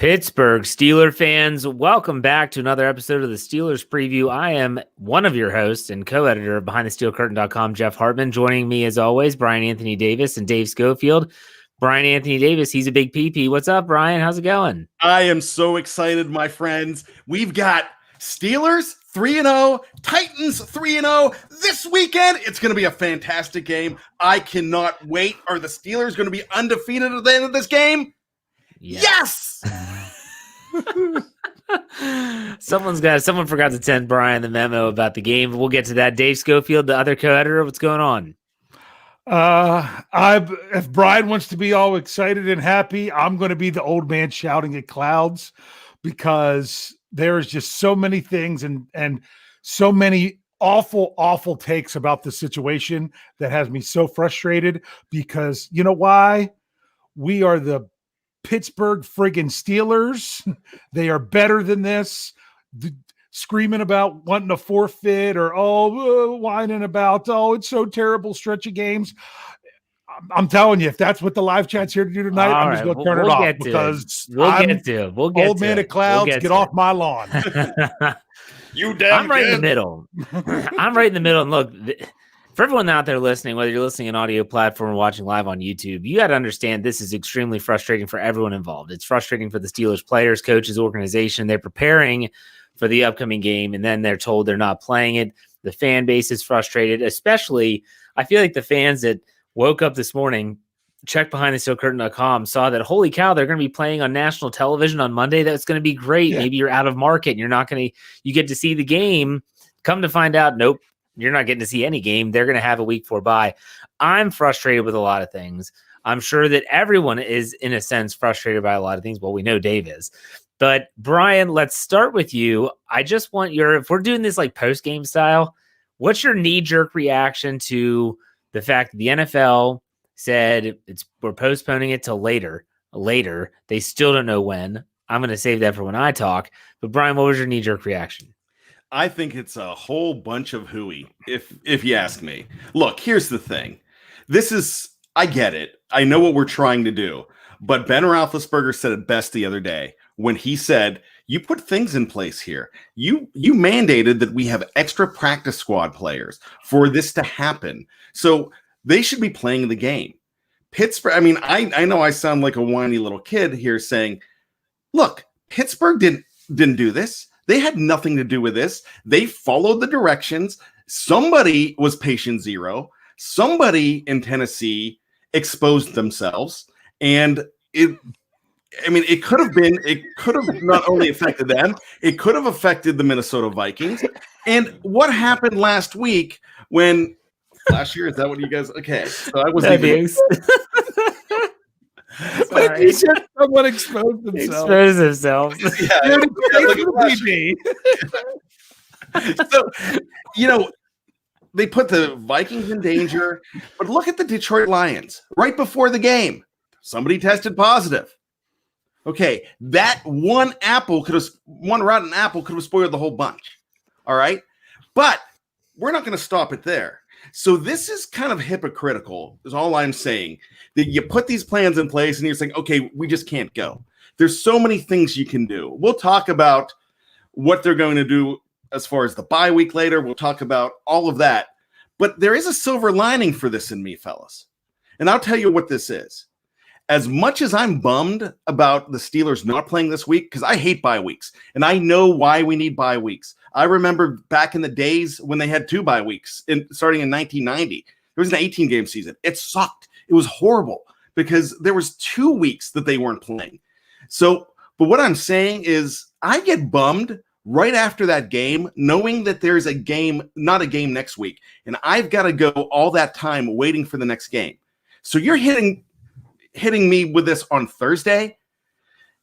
Pittsburgh Steelers fans, welcome back to another episode of the Steelers Preview. I am one of your hosts and co-editor of BehindTheSteelCurtain.com, Jeff Hartman. Joining me, as always, Bryan Anthony Davis and Dave Schofield. Bryan Anthony Davis, he's a big PP. What's up, Bryan? How's it going? I am so excited, my friends. We've got Steelers 3-0, Titans 3-0. This weekend, it's going to be a fantastic game. I cannot wait. Are the Steelers going to be undefeated at the end of this game? Yes! Someone forgot to send Bryan the memo about the game. We'll get to that. Dave Schofield, the other co-editor, what's going on? If Bryan wants to be all excited and happy, I'm going to be the old man shouting at clouds because there's just so many things and so many awful takes about the situation that has me so frustrated because you know why? We are the Pittsburgh friggin' Steelers. They are better than this. Screaming about wanting to forfeit or whining about it's so terrible stretch of games. I'm telling you, if that's what the live chat's here to do tonight, I'm just going to turn it off because we'll get old man of clouds. Get off my lawn. You damn. I'm right in the middle. I'm right in the middle. And look, for everyone out there listening, whether you're listening on audio platform or watching live on YouTube, you got to understand this is extremely frustrating for everyone involved. It's frustrating for the Steelers players, coaches, organization. They're preparing for the upcoming game, and then they're told they're not playing it. The fan base is frustrated, especially I feel like the fans that woke up this morning, checked BehindTheSteelCurtain.com, saw that, holy cow, they're going to be playing on national television on Monday. That's going to be great. Yeah. Maybe you're out of market and you're not going to – you get to see the game. Come to find out, nope. You're not getting to see any game. They're going to have a week 4 bye. I'm frustrated with a lot of things. I'm sure that everyone is, in a sense, frustrated by a lot of things. Well, we know Dave is. But, Bryan, let's start with you. I just want if we're doing this like post-game style, what's your knee-jerk reaction to the fact that the NFL said we're postponing it till later? They still don't know when. I'm going to save that for when I talk. But, Bryan, what was your knee-jerk reaction? I think it's a whole bunch of hooey, if you ask me. Look, here's the thing. I get it. I know what we're trying to do. But Ben Roethlisberger said it best the other day when he said, you put things in place here. You mandated that we have extra practice squad players for this to happen. So they should be playing the game. Pittsburgh, I mean, I know I sound like a whiny little kid here saying, look, Pittsburgh didn't do this. They had nothing to do with this. They followed the directions. Somebody was patient zero. Somebody in Tennessee exposed themselves. And it could have not only affected them, it could have affected the Minnesota Vikings. And what happened last week last year, is that what you guys, okay. So I was But he said someone exposed themselves. Yeah, so, they put the Vikings in danger. But look at the Detroit Lions. Right before the game, somebody tested positive. Okay, that one rotten apple could have spoiled the whole bunch. All right? But we're not going to stop it there. So this is kind of hypocritical, is all I'm saying. That you put these plans in place and you're saying, okay, we just can't go. There's so many things you can do. We'll talk about what they're going to do as far as the bye week later. We'll talk about all of that. But there is a silver lining for this in me, fellas. And I'll tell you what this is. As much as I'm bummed about the Steelers not playing this week, because I hate bye weeks, and I know why we need bye weeks. I remember back in the days when they had 2 bye weeks, starting in 1990. There was an 18-game season. It sucked. It was horrible because there was 2 weeks that they weren't playing. So, but what I'm saying is I get bummed right after that game, knowing that there's a game, not a game next week, and I've got to go all that time waiting for the next game. So you're hitting me with this on Thursday.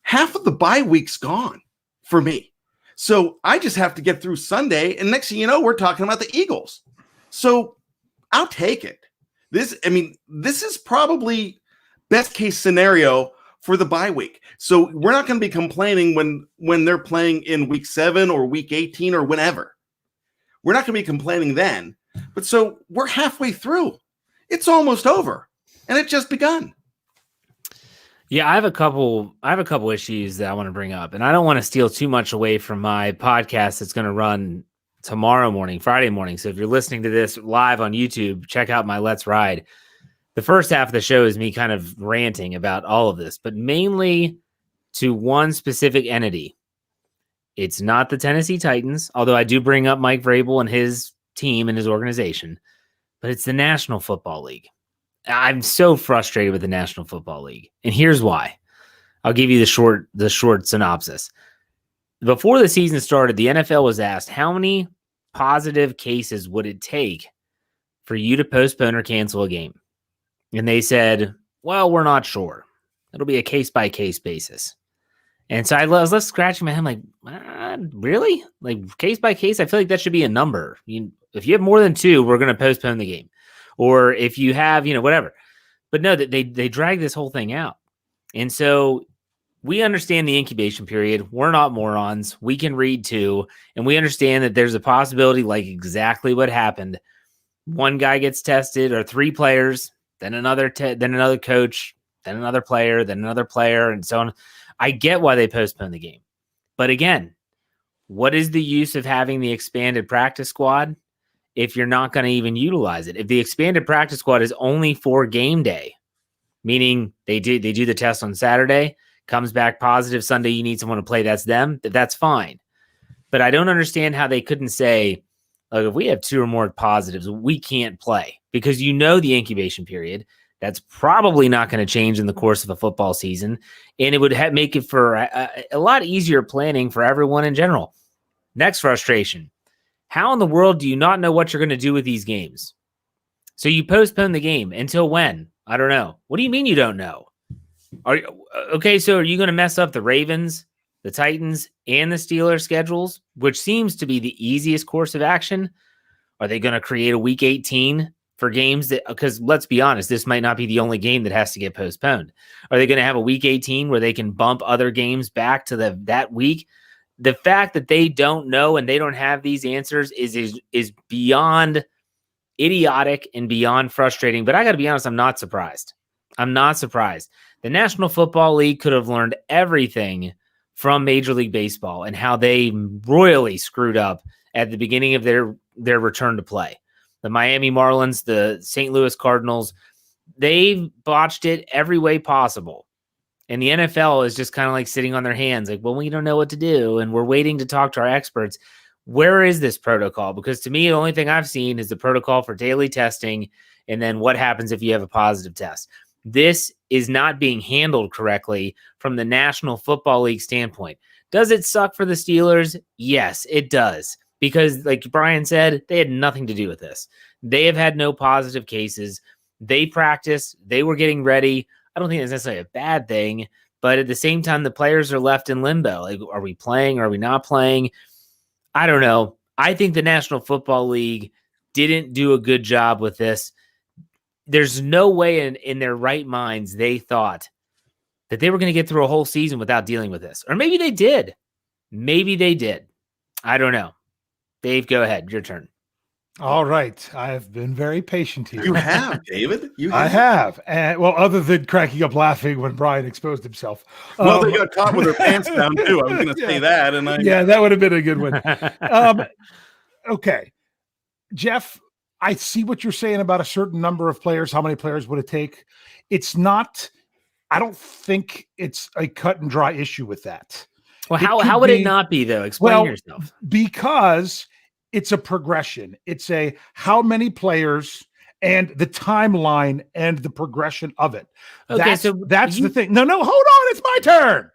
Half of the bye week's gone for me. So I just have to get through Sunday, and next thing you know, we're talking about the Eagles. So I'll take it. This is probably best case scenario for the bye week. So we're not going to be complaining when they're playing in week 7 or week 18 or whenever. We're not going to be complaining then. But so we're halfway through. It's almost over, and it just begun. Yeah, I have a couple issues that I want to bring up, and I don't want to steal too much away from my podcast that's going to run tomorrow morning, Friday morning. So if you're listening to this live on YouTube, check out my Let's Ride. The first half of the show is me kind of ranting about all of this, but mainly to one specific entity. It's not the Tennessee Titans, although I do bring up Mike Vrabel and his team and his organization, but it's the National Football League. I'm so frustrated with the National Football League, and here's why. I'll give you the short synopsis. Before the season started, the NFL was asked how many positive cases would it take for you to postpone or cancel a game, and they said, "Well, we're not sure. It'll be a case-by-case basis." And so I was left scratching my head, like, really? Like, case-by-case? I feel like that should be a number. If you have more than 2, we're going to postpone the game. Or if you have, whatever. But no, they drag this whole thing out. And so we understand the incubation period. We're not morons. We can read too. And we understand that there's a possibility, like exactly what happened. One guy gets tested, or 3 players, then another coach, then another player, and so on. I get why they postponed the game. But again, what is the use of having the expanded practice squad if you're not going to even utilize it? If the expanded practice squad is only for game day, meaning they do the test on Saturday, comes back positive Sunday, you need someone to play, that's them, that's fine. But I don't understand how they couldn't say, like, if we have 2 or more positives, we can't play, because the incubation period, that's probably not going to change in the course of a football season, and it would make it for a lot easier planning for everyone in general. Next frustration. How in the world do you not know what you're going to do with these games? So you postpone the game until when? I don't know. What do you mean you don't know? So are you going to mess up the Ravens, the Titans, and the Steelers schedules, which seems to be the easiest course of action? Are they going to create a week 18 for games because let's be honest, this might not be the only game that has to get postponed. Are they going to have a week 18 where they can bump other games back to that week? The fact that they don't know and they don't have these answers is beyond idiotic and beyond frustrating. But I got to be honest, I'm not surprised. The National Football League could have learned everything from Major League Baseball and how they royally screwed up at the beginning of their return to play. The Miami Marlins, the St. Louis Cardinals, they botched it every way possible. And the NFL is just kind of like sitting on their hands, like, well, we don't know what to do, and we're waiting to talk to our experts. Where is this protocol? Because to me, the only thing I've seen is the protocol for daily testing, and then what happens if you have a positive test. This is not being handled correctly from the National Football League standpoint. Does it suck for the Steelers? Yes, it does. Because, like Bryan said, they had nothing to do with this. They have had no positive cases. They practiced. They were getting ready. I don't think that's necessarily a bad thing. But at the same time, the players are left in limbo. Like, are we playing? Are we not playing? I don't know. I think the National Football League didn't do a good job with this. There's no way in their right minds they thought that they were going to get through a whole season without dealing with this. Or maybe they did. I don't know. Dave, go ahead. Your turn. All right. I have been very patient here. You have, David. I have. And other than cracking up laughing when Bryan exposed himself. Well, they got caught with their pants down too. I was going to say that. That would have been a good one. Okay. Jeff, I see what you're saying about a certain number of players. How many players would it take? I don't think it's a cut and dry issue with that. Well, how would it not be, though? Explain yourself. Because it's a progression. It's how many players and the timeline and the progression of it. Okay, that's the thing. No, hold on. It's my turn.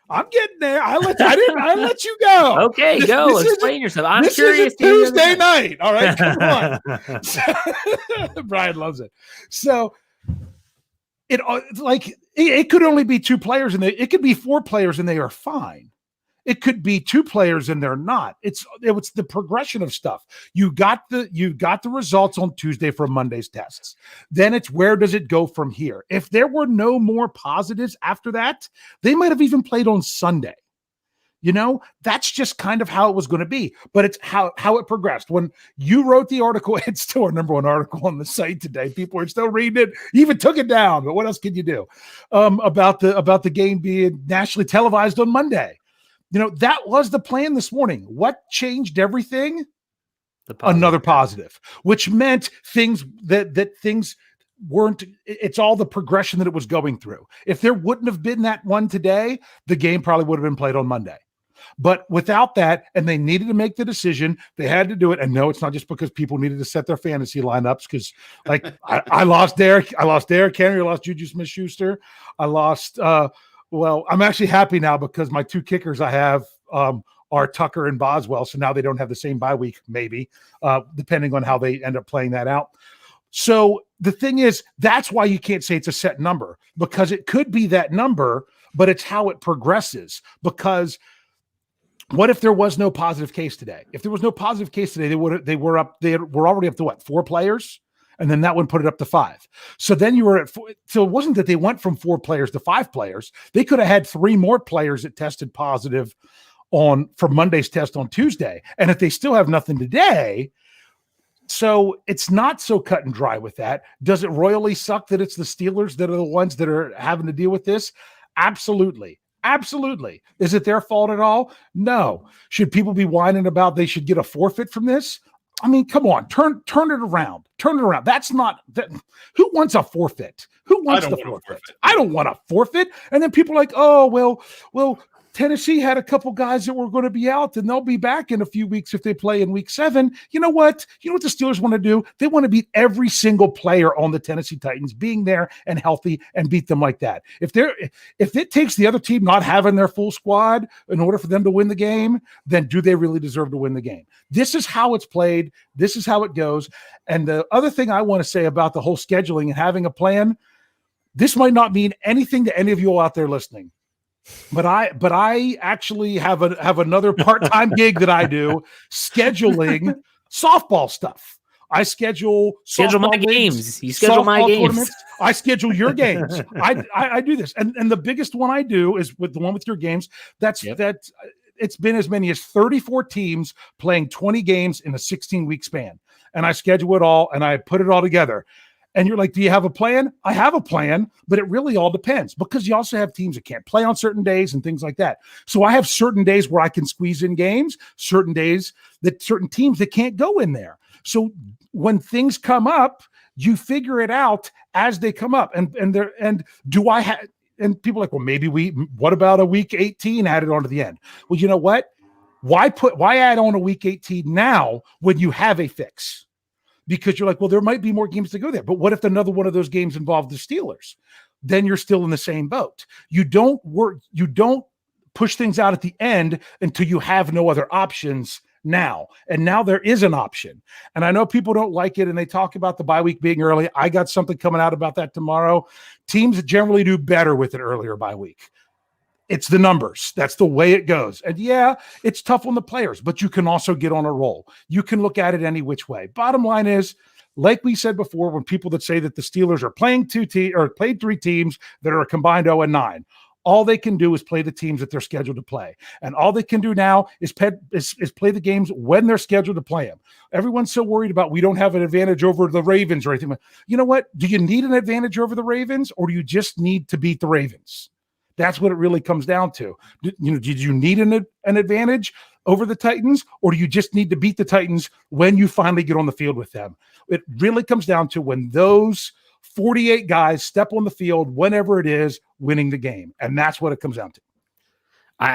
I'm getting there. I let you go. Okay, go. Explain yourself. I'm curious. This is Tuesday night. All right, come on. Bryan loves it. So it could only be 2 players, and it could be 4 players, and they are fine. It could be 2 players and they're not. It's the progression of stuff. You got the results on Tuesday from Monday's tests. Then it's where does it go from here? If there were no more positives after that, they might have even played on Sunday. That's just kind of how it was going to be. But it's how it progressed. When you wrote the article, it's still our number one article on the site today. People are still reading it. You even took it down. But what else can you do about the game being nationally televised on Monday? That was the plan this morning. What changed everything? Another positive, which meant things that things weren't. It's all the progression that it was going through. If there wouldn't have been that one today, the game probably would have been played on Monday. But without that, and they needed to make the decision, they had to do it. And no, it's not just because people needed to set their fantasy lineups. Because, like, I lost Derek Henry, I lost Juju Smith-Schuster, I lost. Well, I'm actually happy now because my 2 kickers I have are Tucker and Boswell, so now they don't have the same bye week, maybe, depending on how they end up playing that out. So the thing is, that's why you can't say it's a set number, because it could be that number, but it's how it progresses. Because what if there was no positive case today? If there was no positive case today, they were already up to what, 4 players? And then that one put it up to 5. So then you were at 4. So it wasn't that they went from 4 players to 5 players. They could have had 3 more players that tested positive for Monday's test on Tuesday. And if they still have nothing today, so it's not so cut and dry with that. Does it royally suck that it's the Steelers that are the ones that are having to deal with this? Absolutely. Absolutely. Is it their fault at all? No. Should people be whining about they should get a forfeit from this? I mean, come on, turn it around. Turn it around. That's not that. Who wants a forfeit? Who wants the forfeit? I don't want a forfeit. And then people are like, oh, well, Tennessee had a couple guys that were going to be out, and they'll be back in a few weeks if they play in week 7. You know what? You know what the Steelers want to do? They want to beat every single player on the Tennessee Titans being there and healthy and beat them like that. If it takes the other team not having their full squad in order for them to win the game, then do they really deserve to win the game? This is how it's played. This is how it goes. And the other thing I want to say about the whole scheduling and having a plan, this might not mean anything to any of you all out there listening. But I actually have another part-time gig that I do scheduling softball stuff. I schedule my games. You schedule my games. I schedule your games. I do this. And the biggest one I do is with the one with your games. That's it's been as many as 34 teams playing 20 games in a 16-week span. And I schedule it all and I put it all together. And you're like, do you have a plan? I have a plan, but it really all depends, because you also have teams that can't play on certain days and things like that. So I have certain days where I can squeeze in games, certain days that certain teams that can't go in there. So when things come up, you figure it out as they come up. And do I have, and people are like, well, what about a week 18 added on to the end? Well, you know what? Why add on a week 18 now when you have a fix? Because you're like, well, there might be more games to go there. But what if another one of those games involved the Steelers? Then you're still in the same boat. You don't push things out at the end until you have no other options now. And now there is an option. And I know people don't like it, and they talk about the bye week being early. I got something coming out about that tomorrow. Teams generally do better with it earlier bye week. It's the numbers. That's the way it goes. And yeah, it's tough on the players, but you can also get on a roll. You can look at it any which way. Bottom line is, like we said before, when people that say that the Steelers are playing played 3 teams that are a combined 0-9, all they can do is play the teams that they're scheduled to play. And all they can do now is play the games when they're scheduled to play them. Everyone's so worried about we don't have an advantage over the Ravens or anything. You know what? Do you need an advantage over the Ravens, or do you just need to beat the Ravens? That's what it really comes down to. Did you need an advantage over the Titans, or do you just need to beat the Titans when you finally get on the field with them? It really comes down to when those 48 guys step on the field, whenever it is, winning the game. And that's what it comes down to.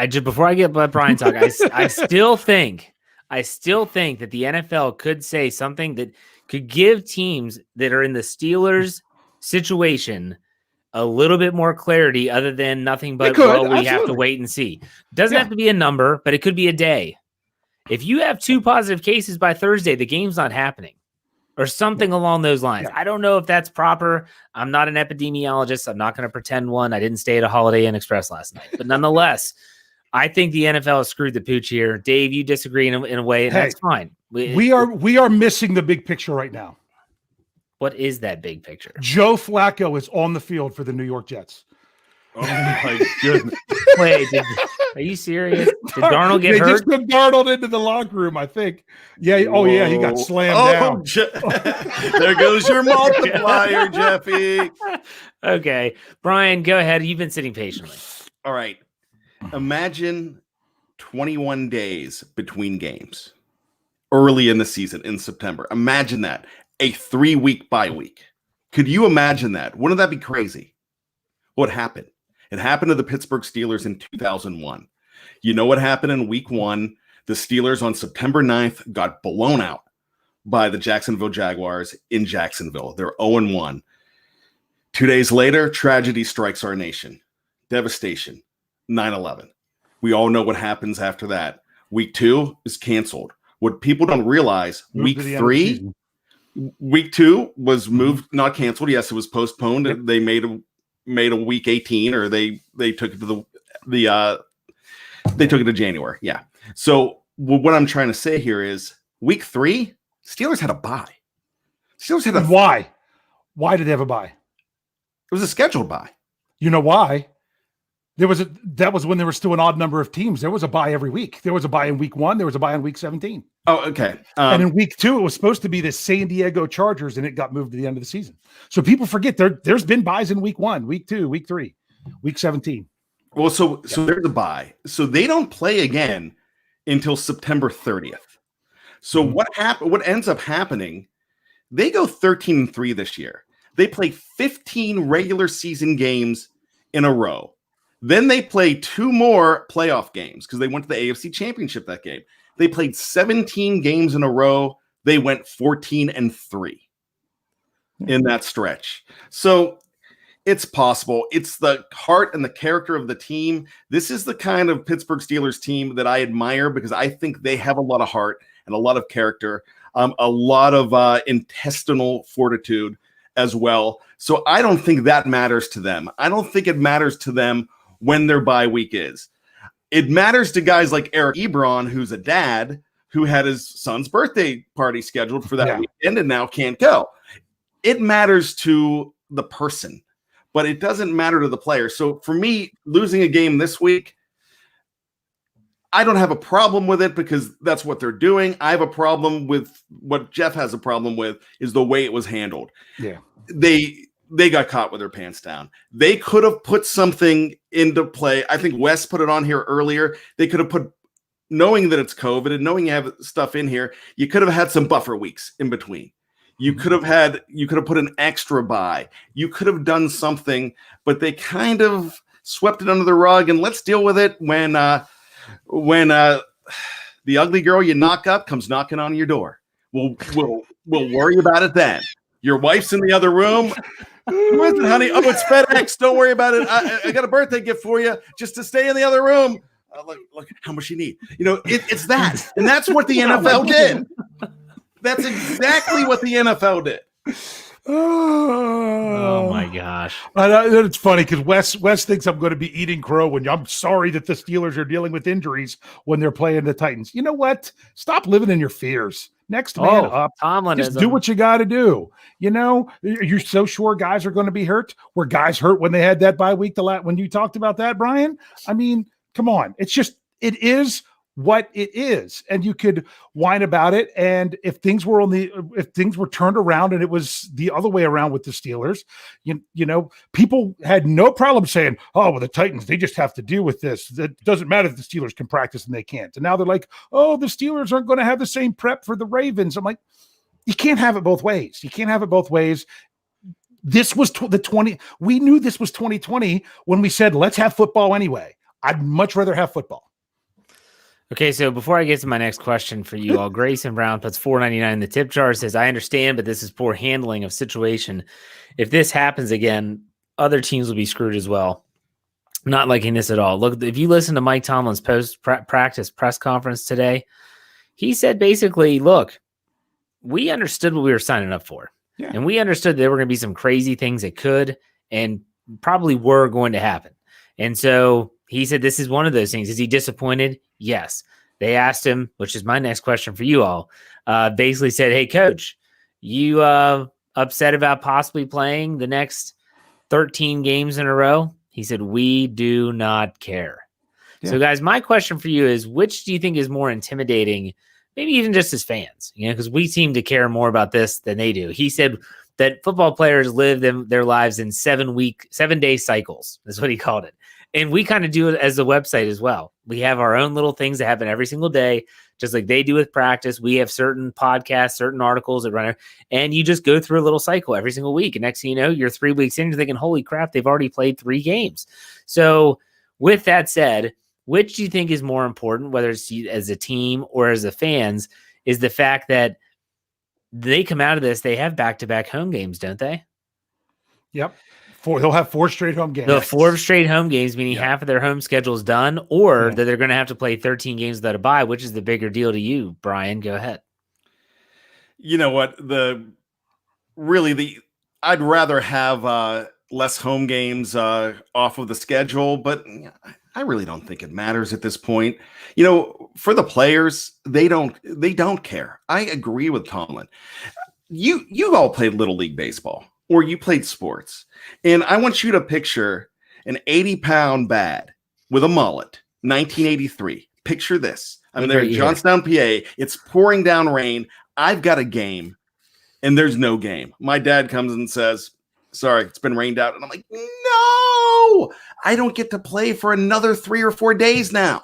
Just before I get Bryan talk, I still think that the NFL could say something that could give teams that are in the Steelers situation a little bit more clarity, other than nothing but, we have to wait and see. Doesn't have to be a number, but it could be a day. If you have 2 positive cases by Thursday, the game's not happening, or something along those lines. I don't know if that's proper. I'm not an epidemiologist. I'm not going to pretend one. I didn't stay at a Holiday Inn Express last night, but nonetheless, I think the NFL has screwed the pooch here. Dave, you disagree in a way, and that's fine. We are missing the big picture right now. What is that big picture? Joe Flacco is on the field for the New York Jets. Oh my goodness! Wait, Are you serious? Did Darnold get they hurt? just took Darnold into the locker room, I think. Yeah. Oh, yeah. He got slammed down. There goes your multiplier, Jeffy. Okay. Bryan, go ahead. You've been sitting patiently. All right. Imagine 21 days between games early in the season in September. Imagine that. A 3-week bye week. Could you imagine that? Wouldn't that be crazy? What happened? It happened to the Pittsburgh Steelers in 2001. You know what happened in week 1? The Steelers on September 9th got blown out by the Jacksonville Jaguars in Jacksonville. They're 0-1. 2 days later, tragedy strikes our nation. Devastation. 9/11. We all know what happens after that. Week 2 is canceled. What people don't realize, week 3, week 2 was moved, not canceled. Yes, it was postponed. Yep. They made a week 18, or they took it to they took it to January. Yeah. So what I'm trying to say here is week 3, Steelers had a bye. Steelers had a why? Why did they have a bye? It was a scheduled bye. You know why? That was when there was still an odd number of teams. There was a bye every week. There was a bye in week 1. There was a bye in week 17. Oh, okay. And in week 2, it was supposed to be the San Diego Chargers, and it got moved to the end of the season. So people forget there's been buys in week 1, week 2, week 3, week 17. Well, so there's a bye. So they don't play again until September 30th. So what ends up happening, they go 13-3 this year. They play 15 regular season games in a row. Then they play 2 more playoff games because they went to the AFC Championship that game. They played 17 games in a row. They went 14-3 in that stretch. So it's possible. It's the heart and the character of the team. This is the kind of Pittsburgh Steelers team that I admire because I think they have a lot of heart and a lot of character, a lot of intestinal fortitude as well. So I don't think that matters to them. I don't think it matters to them when their bye week is. It matters to guys like Eric Ebron, who's a dad who had his son's birthday party scheduled for that weekend and now can't go. It matters to the person, but it doesn't matter to the player. So for me, losing a game this week, I don't have a problem with it because that's what they're doing. I have a problem with what Jeff has a problem with is the way it was handled. Yeah. They got caught with their pants down. They could have put something into play. I think Wes put it on here earlier. They could have put, knowing that it's COVID and knowing you have stuff in here, you could have had some buffer weeks in between. You could have put an extra bye. You could have done something, but they kind of swept it under the rug and let's deal with it when the ugly girl you knock up comes knocking on your door. We'll worry about it then. Your wife's in the other room. Who is it, honey? Oh, it's FedEx. Don't worry about it. I got a birthday gift for you just to stay in the other room. Look, how much you need. You know, it's that. And that's what the NFL did. That's exactly what the NFL did. Oh my gosh. It's funny because Wes thinks I'm going to be eating crow when I'm sorry that the Steelers are dealing with injuries when they're playing the Titans. You know what? Stop living in your fears. Next man up. Tomlin just do what you got to do. You know, you're so sure guys are going to be hurt. Were guys hurt when they had that bye week when you talked about that, Bryan? I mean, come on. It is what it is, and you could whine about it. And if things were turned around and it was the other way around with the Steelers, you know, people had no problem saying, "Oh, well, the Titans, they just have to deal with this. It doesn't matter if the Steelers can practice and they can't." And now they're like, "Oh, the Steelers aren't going to have the same prep for the Ravens." I'm like, you can't have it both ways. You can't have it both ways. This was we knew this was 2020 when we said, let's have football anyway. I'd much rather have football. Okay, so before I get to my next question for you all, Grayson Brown puts $4.99 in the tip jar, says, I understand, but this is poor handling of situation. If this happens again, other teams will be screwed as well. I'm not liking this at all. Look, if you listen to Mike Tomlin's post-practice press conference today, he said basically, look, we understood what we were signing up for. Yeah. And we understood there were going to be some crazy things that could and probably were going to happen. And so he said this is one of those things. Is he disappointed? Yes. They asked him, which is my next question for you all, basically said, hey, coach, you upset about possibly playing the next 13 games in a row? He said, we do not care. So, guys, my question for you is, which do you think is more intimidating, maybe even just as fans? Because we seem to care more about this than they do. He said that football players live their lives in 7-day cycles. That's what he called it. And we kind of do it as a website as well. We have our own little things that happen every single day, just like they do with practice. We have certain podcasts, certain articles that run, and you just go through a little cycle every single week. And next thing you know, you're 3 weeks in, you're thinking, holy crap, they've already played 3 games. So with that said, which do you think is more important, whether it's as a team or as the fans, is the fact that they come out of this, they have back-to-back home games, don't they? Yep. They'll have 4 straight home games. They'll have 4 straight home games, meaning half of their home schedule is done, or that they're going to have to play 13 games without a bye. Which is the bigger deal to you, Brian? Go ahead. You know what? I'd rather have less home games off of the schedule, but I really don't think it matters at this point. For the players, they don't care. I agree with Tomlin. You all played Little League baseball, or you played sports. And I want you to picture an 80-pound bad with a mullet, 1983. Picture this. I'm there in Johnstown, PA. It's pouring down rain. I've got a game, and there's no game. My dad comes and says, sorry, it's been rained out. And I'm like, no, I don't get to play for another 3 or 4 days now.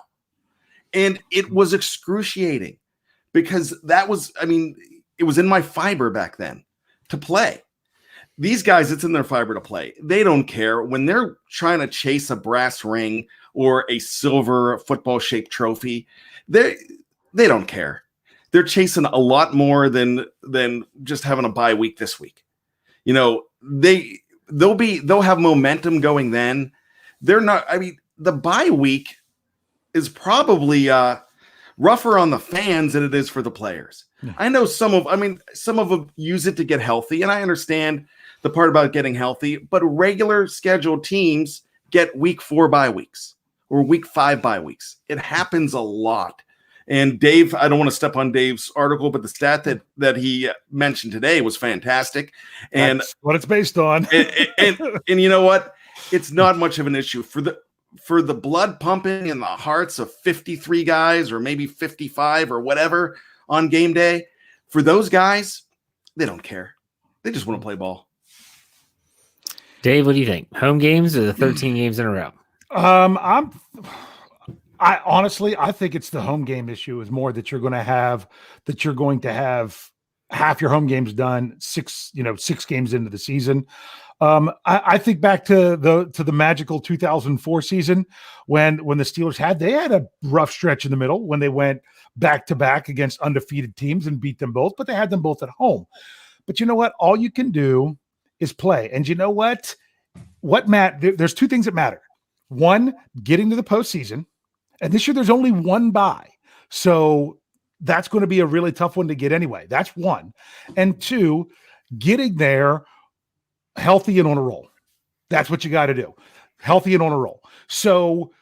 And it was excruciating because it was in my fiber back then to play. These guys, it's in their fiber to play. They don't care when they're trying to chase a brass ring or a silver football-shaped trophy. They don't care. They're chasing a lot more than just having a bye week this week. They'll have momentum going then. They're not. The bye week is probably rougher on the fans than it is for the players. Yeah. I know some of them use it to get healthy, and I understand the part about getting healthy, but regular scheduled teams get week 4 bye weeks or week 5 bye weeks. It happens a lot. And Dave, I don't want to step on Dave's article, but the stat that he mentioned today was fantastic. And that's what it's based on. and you know what? It's not much of an issue for the blood pumping in the hearts of 53 guys or maybe 55 or whatever on game day. For those guys, they don't care. They just want to play ball. Dave, what do you think? Home games or the 13 games in a row? I honestly think it's the home game issue is more that you're going to have half your home games done 6 games into the season. I think back to the magical 2004 season when the Steelers had a rough stretch in the middle when they went back to back against undefeated teams and beat them both, but they had them both at home. But you know what? All you can do is play. And you know what? There's 2 things that matter. One, getting to the postseason. And this year there's only 1 bye. So that's going to be a really tough one to get anyway. That's 1. And 2, getting there healthy and on a roll. That's what you got to do. Healthy and on a roll. So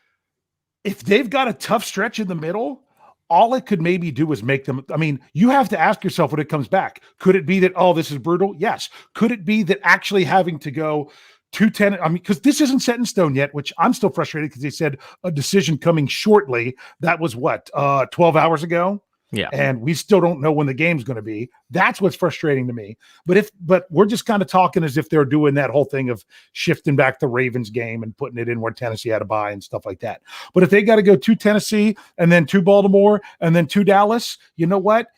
if they've got a tough stretch in the middle, all it could maybe do is make them. You have to ask yourself when it comes back. Could it be that, this is brutal? Yes. Could it be that actually having to go 2-10? Because this isn't set in stone yet, which I'm still frustrated because they said a decision coming shortly. That was 12 hours ago. Yeah. And we still don't know when the game's going to be. That's what's frustrating to me. But we're just kind of talking as if they're doing that whole thing of shifting back the Ravens game and putting it in where Tennessee had a bye and stuff like that. But if they got to go to Tennessee and then to Baltimore and then to Dallas, you know what?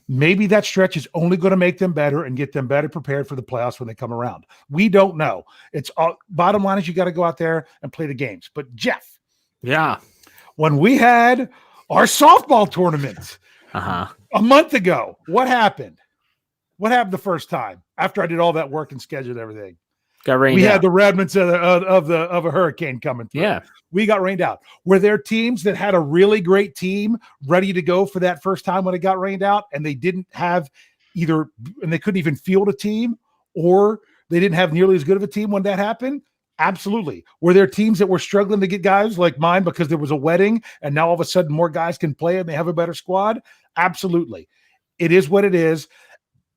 Maybe that stretch is only going to make them better and get them better prepared for the playoffs when they come around. We don't know. It's bottom line is you got to go out there and play the games. But Jeff, when we had our softball tournament a month ago, what happened? What happened the first time after I did all that work and scheduled everything? Got rained out. We had the remnants of a hurricane coming through. Yeah. We got rained out. Were there teams that had a really great team ready to go for that first time when it got rained out and they didn't have and they couldn't even field a team, or they didn't have nearly as good of a team when that happened? Absolutely. Were there teams that were struggling to get guys like mine because there was a wedding and now all of a sudden more guys can play and they have a better squad? Absolutely. It is what it is.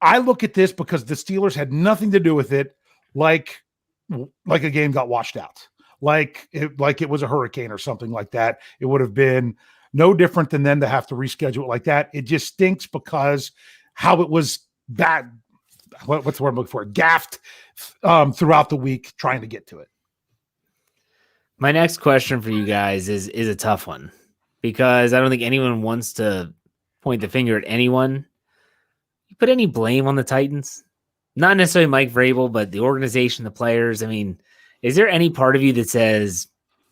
I look at this because the Steelers had nothing to do with it, like a game got washed out. like it was a hurricane or something like that. It would have been no different than them to have to reschedule it like that. It just stinks because how it was bad. What's the word I'm looking for? Gaffed throughout the week trying to get to it. My next question for you guys is a tough one because I don't think anyone wants to point the finger at anyone. You put any blame on the Titans? Not necessarily Mike Vrabel, but the organization, the players. I mean, is there any part of you that says,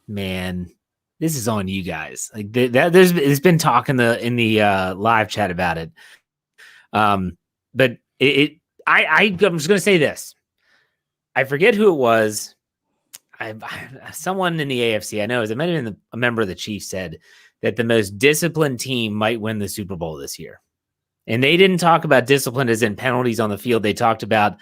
man, this is on you guys? Like there's been talk in the live chat about it. But I'm just going to say this. I forget who it was. Someone in the AFC, I know, it might have been a member of the Chiefs, said that the most disciplined team might win the Super Bowl this year. And they didn't talk about discipline as in penalties on the field. They talked about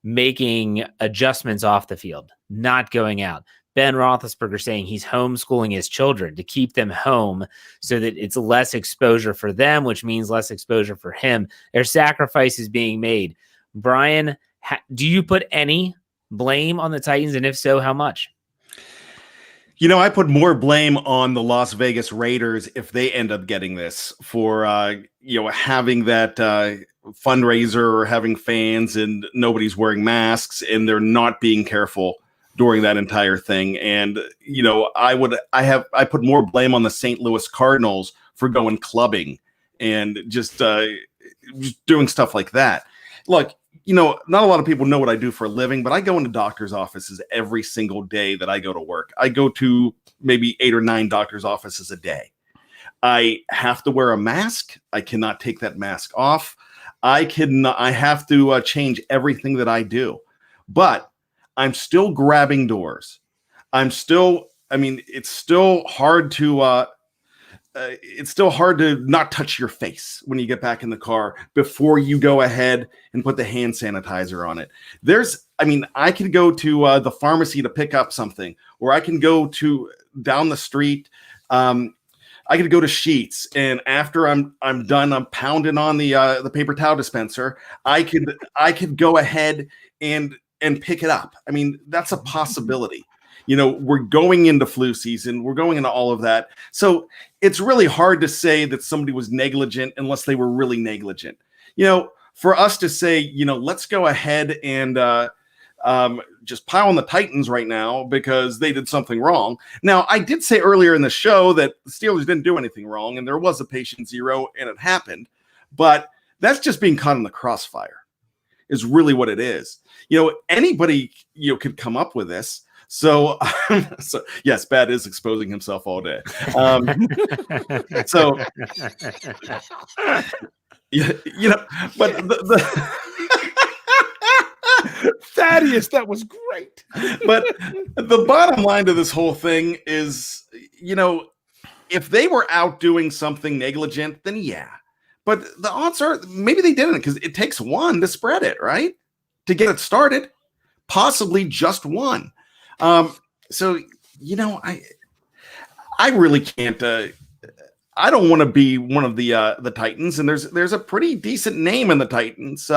making adjustments off the field, not going out. Ben Roethlisberger saying he's homeschooling his children to keep them home so that it's less exposure for them, which means less exposure for him. There's sacrifices being made. Bryan, do you put any blame on the Titans? And if so, how much? I put more blame on the Las Vegas Raiders if they end up getting this for, having that fundraiser or having fans and nobody's wearing masks and they're not being careful during that entire thing. And, I put more blame on the St. Louis Cardinals for going clubbing and just doing stuff like that. Look, not a lot of people know what I do for a living, but I go into doctor's offices every single day that I go to work. I go to maybe 8 or 9 doctor's offices a day. I have to wear a mask. I cannot take that mask off. I have to change everything that I do, but I'm still grabbing doors. It's still hard to, not touch your face when you get back in the car before you go ahead and put the hand sanitizer on it. I could go to the pharmacy to pick up something, or I can go to down the street. I could go to Sheets, and after I'm done, I'm pounding on the paper towel dispenser. I could go ahead and pick it up. That's a possibility. We're going into flu season. We're going into all of that. So it's really hard to say that somebody was negligent unless they were really negligent. For us to say, let's go ahead and just pile on the Titans right now because they did something wrong. Now, I did say earlier in the show that the Steelers didn't do anything wrong, and there was a patient zero, and it happened. But that's just being caught in the crossfire is really what it is. Anybody could come up with this. So yes, Bat is exposing himself all day. But the Thaddeus, that was great. But the bottom line to this whole thing is, if they were out doing something negligent, then yeah. But the odds are maybe they didn't, because it takes one to spread it, right? To get it started, possibly just one. I really can't. I don't want to be one of the Titans, and there's a pretty decent name in the Titans.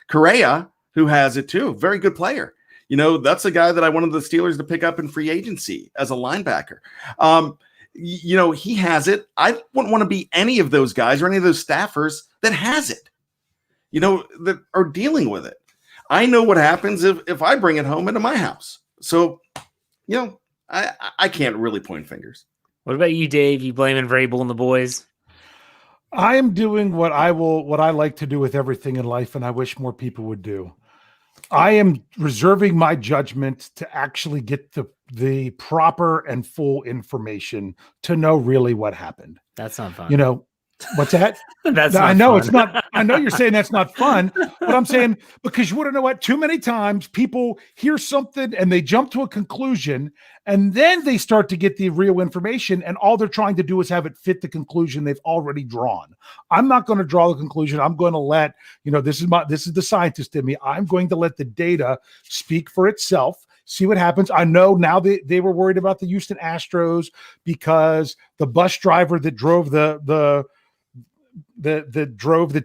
Correa, who has it too, very good player. That's a guy that I wanted the Steelers to pick up in free agency as a linebacker. He has it. I wouldn't want to be any of those guys or any of those staffers that has it. That are dealing with it. I know what happens if I bring it home into my house. So, I can't really point fingers. What about you, Dave? You blaming Vrabel and the boys? I am doing what I like to do with everything in life, and I wish more people would do. I am reserving my judgment to actually get the proper and full information to know really what happened. That's not fun. What's that? I know fun. It's not. I know you're saying that's not fun, but I'm saying because you want to know what? Too many times people hear something and they jump to a conclusion, and then they start to get the real information, and all they're trying to do is have it fit the conclusion they've already drawn. I'm not going to draw the conclusion. I'm going to let this is the scientist in me. I'm going to let the data speak for itself. See what happens. I know now they were worried about the Houston Astros because the bus driver that drove the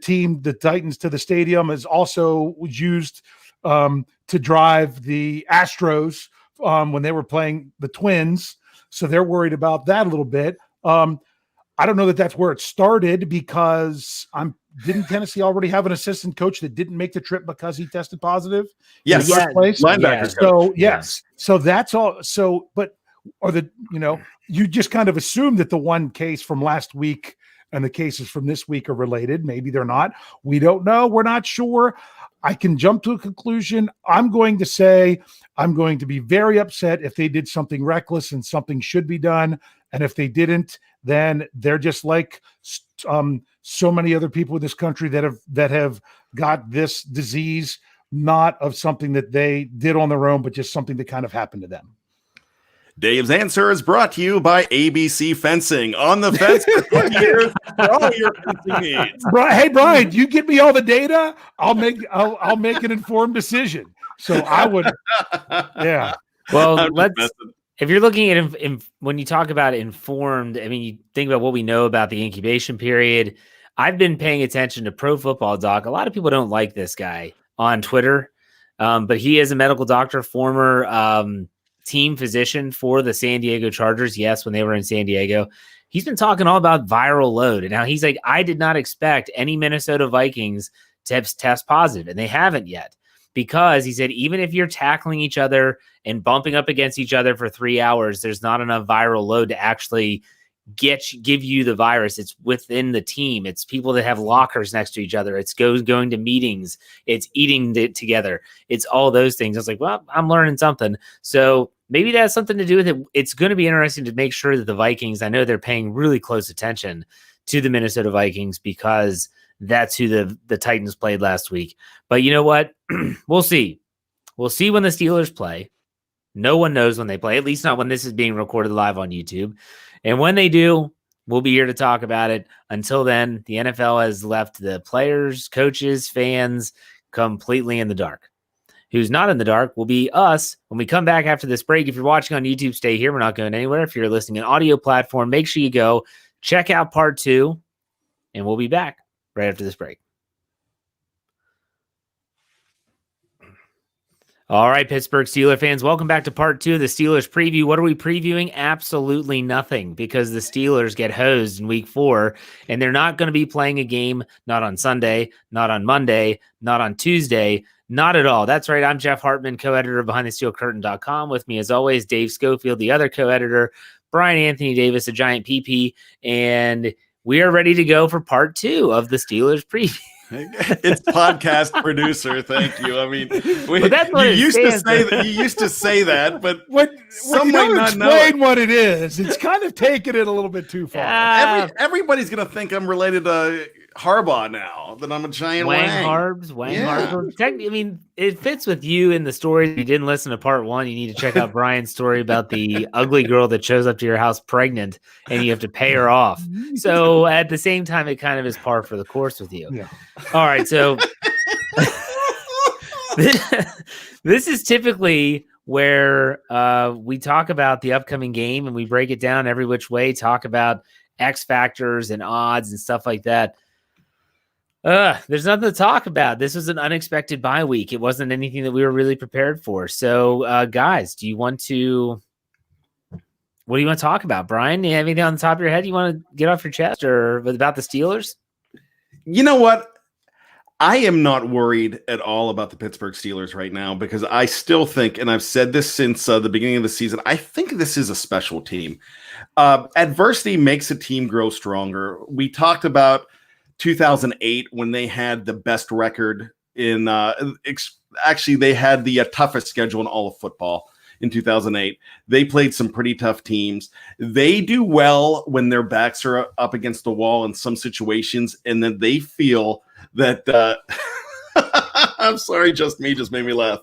team, the Titans, to the stadium was used to drive the Astros when they were playing the Twins. So they're worried about that a little bit. I don't know that that's where it started because didn't Tennessee already have an assistant coach that didn't make the trip because he tested positive? Yes. In the first place? Linebackers. So yes. So that's all. So, but, you just kind of assume that the one case from last week and the cases from this week are related. Maybe they're not. We don't know. We're not sure. I can jump to a conclusion. I'm going to say I'm going to be very upset if they did something reckless and something should be done. And if they didn't, then they're just like so many other people in this country that have got this disease, not of something that they did on their own, but just something that kind of happened to them. Dave's answer is brought to you by ABC Fencing. On the fence for 20 years for all your fencing needs. Hey, Bryan, you get me all the data, I'll make an informed decision. So I would, yeah. Well, if you're looking at when you talk about informed, I mean, you think about what we know about the incubation period. I've been paying attention to Pro Football Doc. A lot of people don't like this guy on Twitter, but he is a medical doctor, former team physician for the San Diego Chargers. Yes, when they were in San Diego, he's been talking all about viral load. And now he's like, I did not expect any Minnesota Vikings to test positive, and they haven't yet. Because he said, even if you're tackling each other and bumping up against each other for 3 hours, there's not enough viral load to actually give you the virus. It's within the team. It's people that have lockers next to each other. It's going to meetings. It's eating together. It's all those things. I was like, well, I'm learning something. So maybe that has something to do with it. It's going to be interesting to make sure that the Vikings, I know they're paying really close attention to the Minnesota Vikings because that's who the Titans played last week. But you know what? We'll see. We'll see when the Steelers play. No one knows when they play, at least not when this is being recorded live on YouTube. And when they do, we'll be here to talk about it. Until then, the NFL has left the players, coaches, fans completely in the dark. Who's not in the dark will be us when we come back after this break. If you're watching on YouTube, stay here. We're not going anywhere. If you're listening on audio platform, make sure you go check out part 2, and we'll be back right after this break. All right, Pittsburgh Steelers fans, welcome back to part 2 of the Steelers preview. What are we previewing? Absolutely nothing, because the Steelers get hosed in week 4, and they're not going to be playing a game, not on Sunday, not on Monday, not on Tuesday, not at all. That's right. I'm Jeff Hartman, co-editor of BehindTheSteelCurtain.com. With me, as always, Dave Schofield, the other co-editor, Bryan Anthony Davis, a giant PP, and we are ready to go for part 2 of the Steelers preview. It's podcast producer. Thank you. I mean, that's what you used to say that, but some might not explain what it is. It's kind of taking it a little bit too far. Everybody's gonna think I'm related to Harbaugh now, that I'm a giant Wang Harbs. I mean, it fits with you in the story. If you didn't listen to part 1, you need to check out Bryan's story about the ugly girl that shows up to your house pregnant and you have to pay her off. So at the same time, it kind of is par for the course with you. Yeah. All right. So this is typically where we talk about the upcoming game and we break it down every which way, talk about X factors and odds and stuff like that. There's nothing to talk about. This was an unexpected bye week. It wasn't anything that we were really prepared for. So, guys, what do you want to talk about? Bryan, do you have anything on the top of your head you want to get off your chest or about the Steelers? You know what? I am not worried at all about the Pittsburgh Steelers right now because I still think, and I've said this since the beginning of the season, I think this is a special team. Adversity makes a team grow stronger. We talked about 2008 when they had the best record in actually they had the toughest schedule in all of football in 2008. They played some pretty tough teams. They do well when their backs are up against the wall in some situations, and then they feel that I'm sorry, just made me laugh.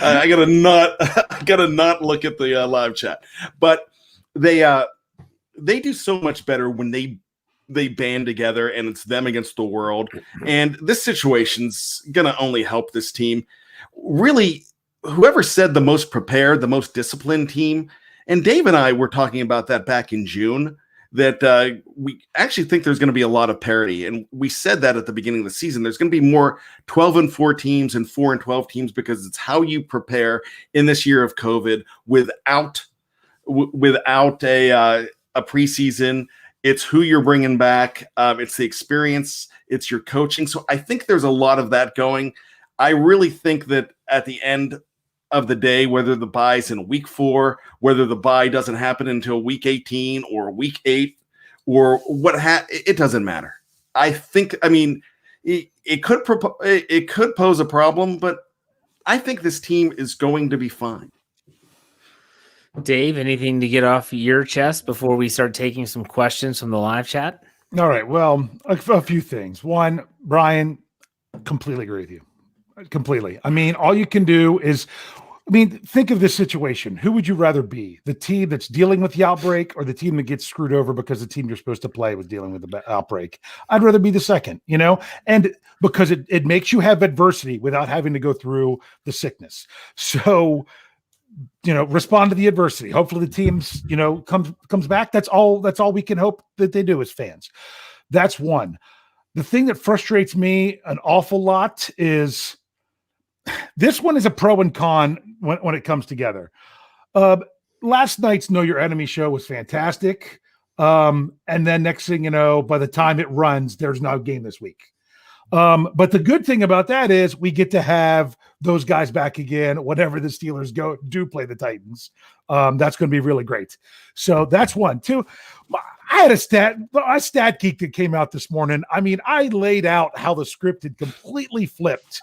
I gotta not look at the live chat, but they do so much better when they band together and it's them against the world. And this situation's going to only help this team. Really, whoever said the most prepared, the most disciplined team, and Dave and I were talking about that back in June, that we actually think there's going to be a lot of parity. And we said that at the beginning of the season. There's going to be more 12-4 teams and 4-12 teams because it's how you prepare in this year of COVID without a preseason. It's who you're bringing back. It's the experience. It's your coaching. So I think there's a lot of that going. I really think that at the end of the day, whether the bye's in week 4, whether the bye doesn't happen until week 18 or week 8 or it doesn't matter. It could pose a problem, but I think this team is going to be fine. Dave, anything to get off your chest before we start taking some questions from the live chat? All right. Well, a few things. One, Bryan, completely agree with you. Completely. I mean, all you can do is, think of this situation. Who would you rather be? The team that's dealing with the outbreak or the team that gets screwed over because the team you're supposed to play was dealing with the outbreak? I'd rather be the second, and because it makes you have adversity without having to go through the sickness. So, respond to the adversity. Hopefully the team's, comes back. That's all we can hope that they do as fans. That's one. The thing that frustrates me an awful lot is this one is a pro and con when it comes together. Last night's Know Your Enemy show was fantastic. And then next thing you know, by the time it runs, there's no game this week. But the good thing about that is we get to have those guys back again whenever the Steelers do play the Titans. That's going to be really great. So that's one. Two, I had a stat geek that came out this morning. I mean, I laid out how the script had completely flipped.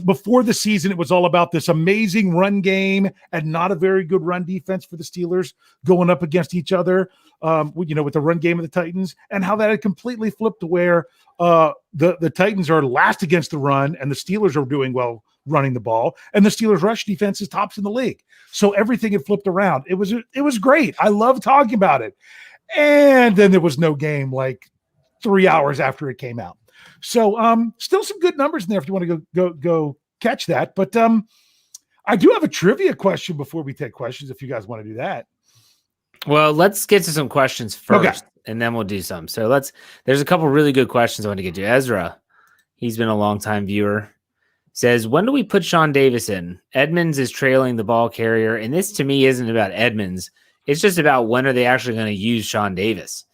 Before the season, it was all about this amazing run game and not a very good run defense for the Steelers going up against each other, with the run game of the Titans, and how that had completely flipped to where the Titans are last against the run and the Steelers are doing well running the ball, and the Steelers rush defense is tops in the league. So everything had flipped around. It was great. I love talking about it. And then there was no game like 3 hours after it came out. So still some good numbers in there if you want to go catch that. But I do have a trivia question before we take questions if you guys want to do that. Well, let's get to some questions first, Okay. And then we'll do some. So there's a couple really good questions I want to get to. Ezra, he's been a longtime viewer, says, when do we put Sean Davis in? Edmonds is trailing the ball carrier, and this to me isn't about Edmonds. It's just about when are they actually going to use Sean Davis.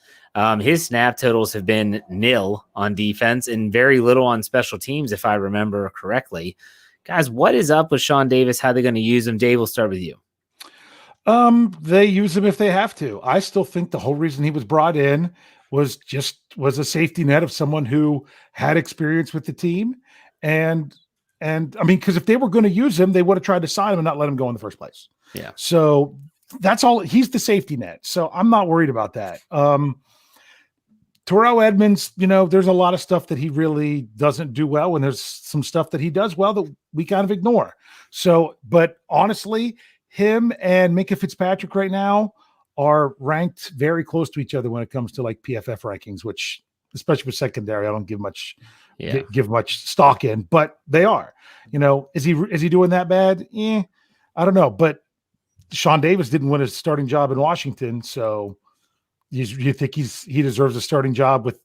His snap totals have been nil on defense and very little on special teams, if I remember correctly. Guys, what is up with Sean Davis? How are they going to use him? Dave, we'll start with you. They use him if they have to. I still think the whole reason he was brought in was a safety net of someone who had experience with the team. And because if they were going to use him, they would have tried to sign him and not let him go in the first place. Yeah. So that's all. He's the safety net. So I'm not worried about that. Terrell Edmonds, there's a lot of stuff that he really doesn't do well, and there's some stuff that he does well that we kind of ignore. So, but honestly, him and Minkah Fitzpatrick right now are ranked very close to each other when it comes to like PFF rankings, which especially for secondary, I don't give much stock in, but they are. Is he doing that bad? I don't know. But Sean Davis didn't win a starting job in Washington, so you think he deserves a starting job with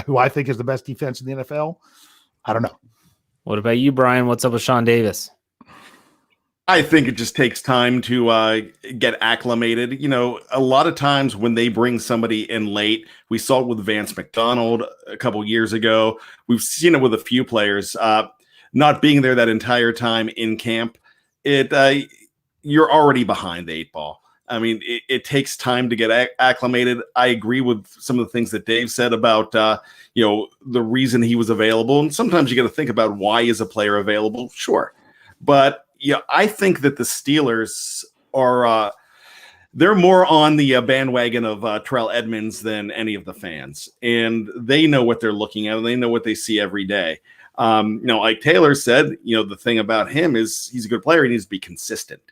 who I think is the best defense in the NFL? I don't know. What about you, Bryan? What's up with Sean Davis? I think it just takes time to get acclimated. A lot of times when they bring somebody in late, we saw it with Vance McDonald a couple years ago. We've seen it with a few players not being there that entire time in camp. You're already behind the 8 ball. I mean, it takes time to get acclimated. I agree with some of the things that Dave said about, the reason he was available. And sometimes you got to think about why is a player available? Sure. But I think that the Steelers are they're more on the bandwagon of Terrell Edmonds than any of the fans. And they know what they're looking at, and they know what they see every day. Like Taylor said, the thing about him is he's a good player. He needs to be consistent.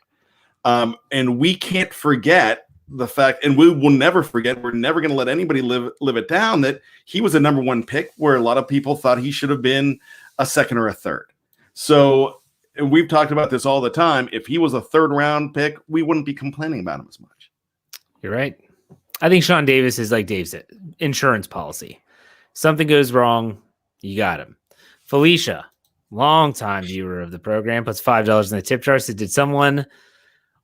And we can't forget the fact, and we will never forget, we're never going to let anybody live it down, that he was a number 1 pick where a lot of people thought he should have been a second or a third. So we've talked about this all the time. If he was a 3rd round pick, we wouldn't be complaining about him as much. You're right. I think Sean Davis is like Dave said, insurance policy. Something goes wrong, you got him. Felicia, longtime viewer of the program, puts $5 in the tip jar. Said, did someone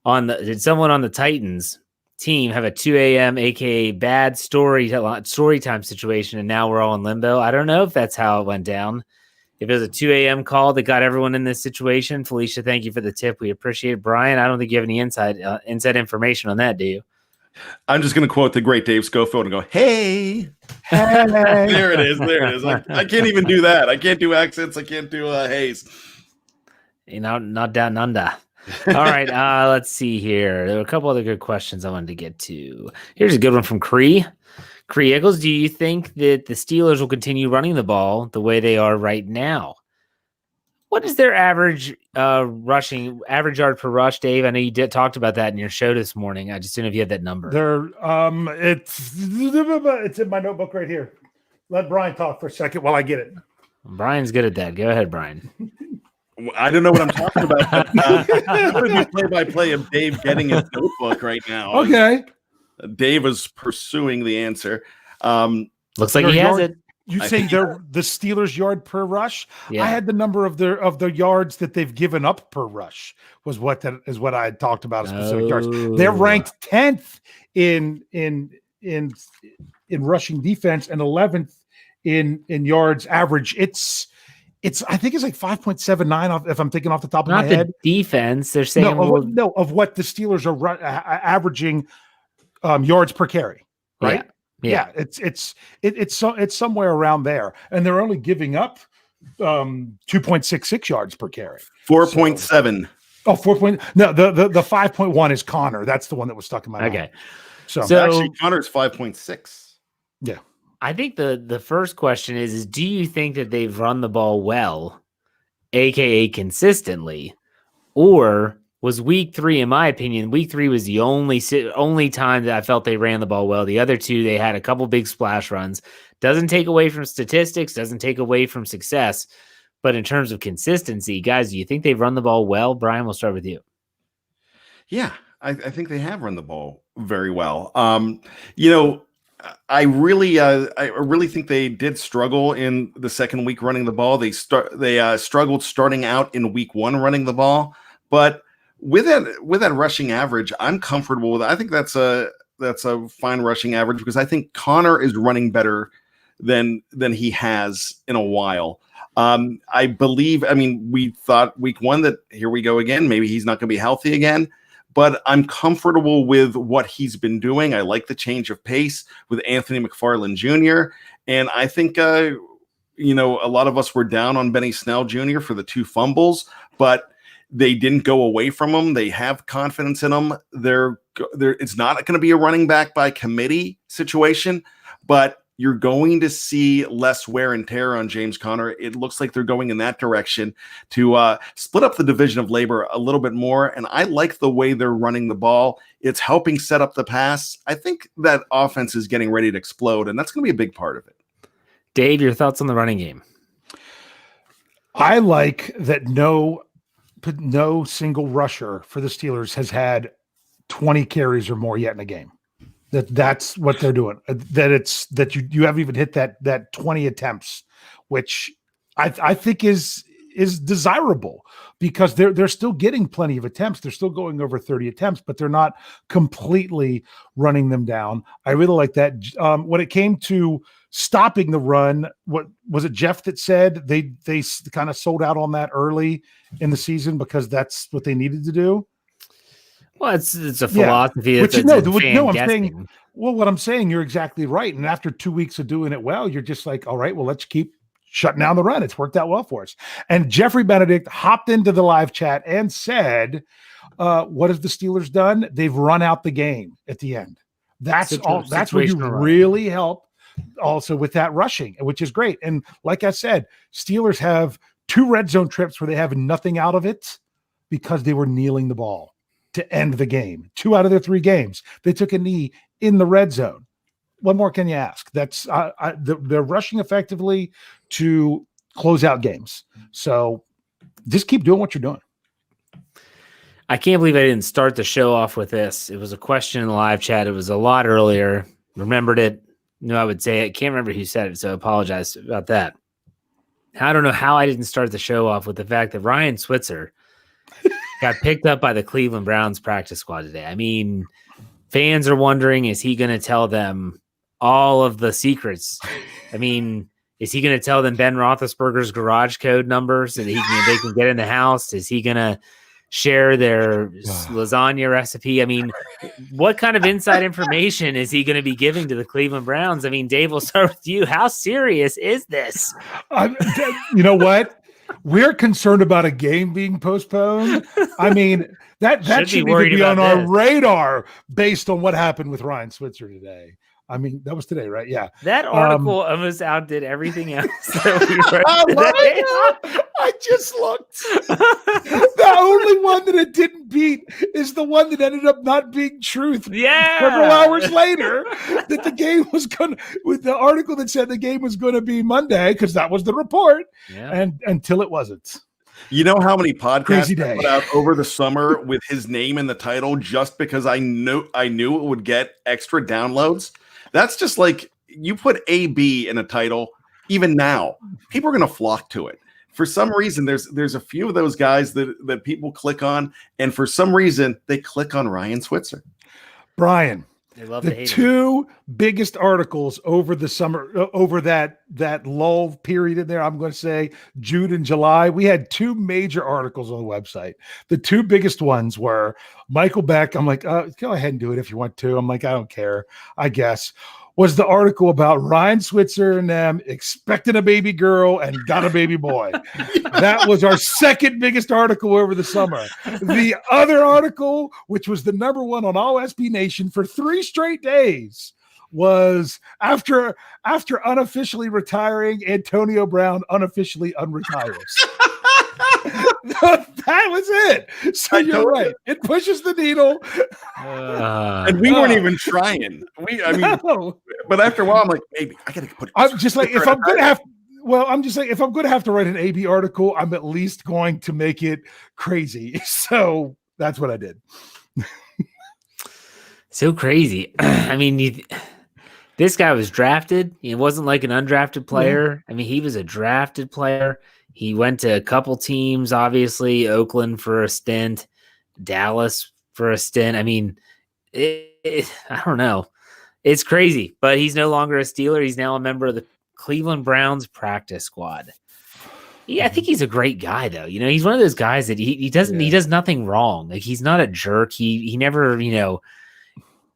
on the Titans team have a 2 a.m. aka bad story time situation, and now we're all in limbo? I don't know if that's how it went down. If it was a 2 a.m. call that got everyone in this situation, Felicia, thank you for the tip. We appreciate it. Brian, I don't think you have any inside information on that, do you? I'm just going to quote the great Dave Schofield and go, hey. There it is. I can't even do that. I can't do accents. I can't do haze. Not down under. All right, let's see here. There were a couple other good questions I wanted to get to. Here's a good one from Cree. Cree Eccles, do you think that the Steelers will continue running the ball the way they are right now? What is their average average yard per rush, Dave? I know you talked about that in your show this morning. I just didn't know if you had that number. It's in my notebook right here. Let Brian talk for a second while I get it. Brian's good at that. Go ahead, Brian. I don't know what I'm talking about. But, I'm going to do play-by-play of Dave getting his notebook right now. Okay. Dave is pursuing the answer. Looks like he has it. You saying they're the Steelers yard per rush? Yeah. I had the number of the yards that they've given up per rush was what I had talked about, specific yards. They're ranked 10th in rushing defense and 11th in yards average. It's I think it's like 5.79 if I'm thinking off the top of my head. Not the defense. They're saying of what the Steelers are averaging yards per carry, right? Yeah. It's somewhere around there, and they're only giving up 2.66 yards per carry. 4.7. Oh, 4. No, the 5.1 is Connor. That's the one that was stuck in my mind. Okay. So actually, Connor's 5.6. Yeah. I think the first question is do you think that they've run the ball well, aka consistently, or was week 3, in my opinion, week 3 was the only time that I felt they ran the ball well. The other 2, they had a couple big splash runs. Doesn't take away from statistics, doesn't take away from success. But in terms of consistency, guys, do you think they've run the ball well? Brian, we'll start with you. Yeah, I think they have run the ball very well. I really think they did struggle in the second week running the ball. They struggled starting out in week 1 running the ball, but with that rushing average, I'm comfortable with it. I think that's a fine rushing average because I think Connor is running better than he has in a while. I believe. I mean, we thought week 1 that here we go again. Maybe he's not going to be healthy again. But I'm comfortable with what he's been doing. I like the change of pace with Anthony McFarland Jr. And I think, a lot of us were down on Benny Snell Jr. for the 2 fumbles, but they didn't go away from him. They have confidence in him. It's not going to be a running back by committee situation, but you're going to see less wear and tear on James Conner. It looks like they're going in that direction to split up the division of labor a little bit more. And I like the way they're running the ball. It's helping set up the pass. I think that offense is getting ready to explode, and that's going to be a big part of it. Dave, your thoughts on the running game? I like that no single rusher for the Steelers has had 20 carries or more yet in a game. That's what they're doing. That you haven't even hit that 20 attempts, which I think is desirable because they're still getting plenty of attempts. They're still going over 30 attempts, but they're not completely running them down. I really like that. When it came to stopping the run, what was it, Jeff, that said they kind of sold out on that early in the season because that's what they needed to do? Well, it's a philosophy. But I'm saying, what I'm saying, you're exactly right. And after 2 weeks of doing it well, you're just like, all right, well, let's keep shutting down the run. It's worked out well for us. And Jeffrey Benedict hopped into the live chat and said, what have the Steelers done? They've run out the game at the end. That's where you really help also with that rushing, which is great. And like I said, Steelers have 2 red zone trips where they have nothing out of it because they were kneeling the ball to end the game. 2 out of their 3 games, they took a knee in the red zone. What more can you ask? That's they're rushing effectively to close out games. So just keep doing what you're doing. I can't believe I didn't start the show off with this. It was a question in the live chat. It was a lot earlier. Remembered it. Knew I would say it. Can't remember who said it, so I apologize about that. I don't know how I didn't start the show off with the fact that Ryan Switzer got picked up by the Cleveland Browns practice squad today. I mean, fans are wondering, is he going to tell them all of the secrets? I mean, is he going to tell them Ben Roethlisberger's garage code number so that they can get in the house? Is he going to share their lasagna recipe? I mean, what kind of inside information is he going to be giving to the Cleveland Browns? I mean, Dave, we'll start with you. How serious is this? You know what? We're concerned about a game being postponed. I mean, that shouldn't even be on our radar based on what happened with Ryan Switzer today. I mean, that was today, right? Yeah. That article almost outdid everything else that we read today. I just looked. The only one that it didn't beat is the one that ended up not being truth. Yeah. Several hours later, that the game was going to, with the article that said the game was going to be Monday, because that was the report, and until it wasn't. You know how many podcasts I put out over the summer with his name in the title just because I knew it would get extra downloads? That's just like you put AB in a title. Even now, people are going to flock to it. For some reason, there's a few of those guys that people click on, and for some reason, they click on Ryan Switzer. Bryan, they love the two biggest articles over the summer, over that lull period in there, I'm going to say June and July, we had two major articles on the website. The two biggest ones were Michael Beck. I'm like, go ahead and do it if you want to. I'm like, I don't care, I guess. Was the article about Ryan Switzer and them expecting a baby girl and got a baby boy. That was our second biggest article over the summer. The other article, which was the number one on all SB Nation for 3 straight days, was after unofficially retiring, Antonio Brown unofficially unretires. That was it. So you're right. It pushes the needle. And we weren't even trying. But after a while, I'm like, maybe I gotta put. I'm just like, if I'm gonna have. Well, I'm just like, if I'm going to have to write an AB article, I'm at least going to make it crazy. So that's what I did. So crazy. I mean, this guy was drafted. It wasn't like an undrafted player. I mean, he was a drafted player. He went to a couple teams, obviously, Oakland for a stint, Dallas for a stint. I mean, I don't know. It's crazy, but he's no longer a Steeler. He's now a member of the Cleveland Browns practice squad. Yeah, I think he's a great guy, though. You know, he's one of those guys that he does nothing wrong. Like, he's not a jerk. He never,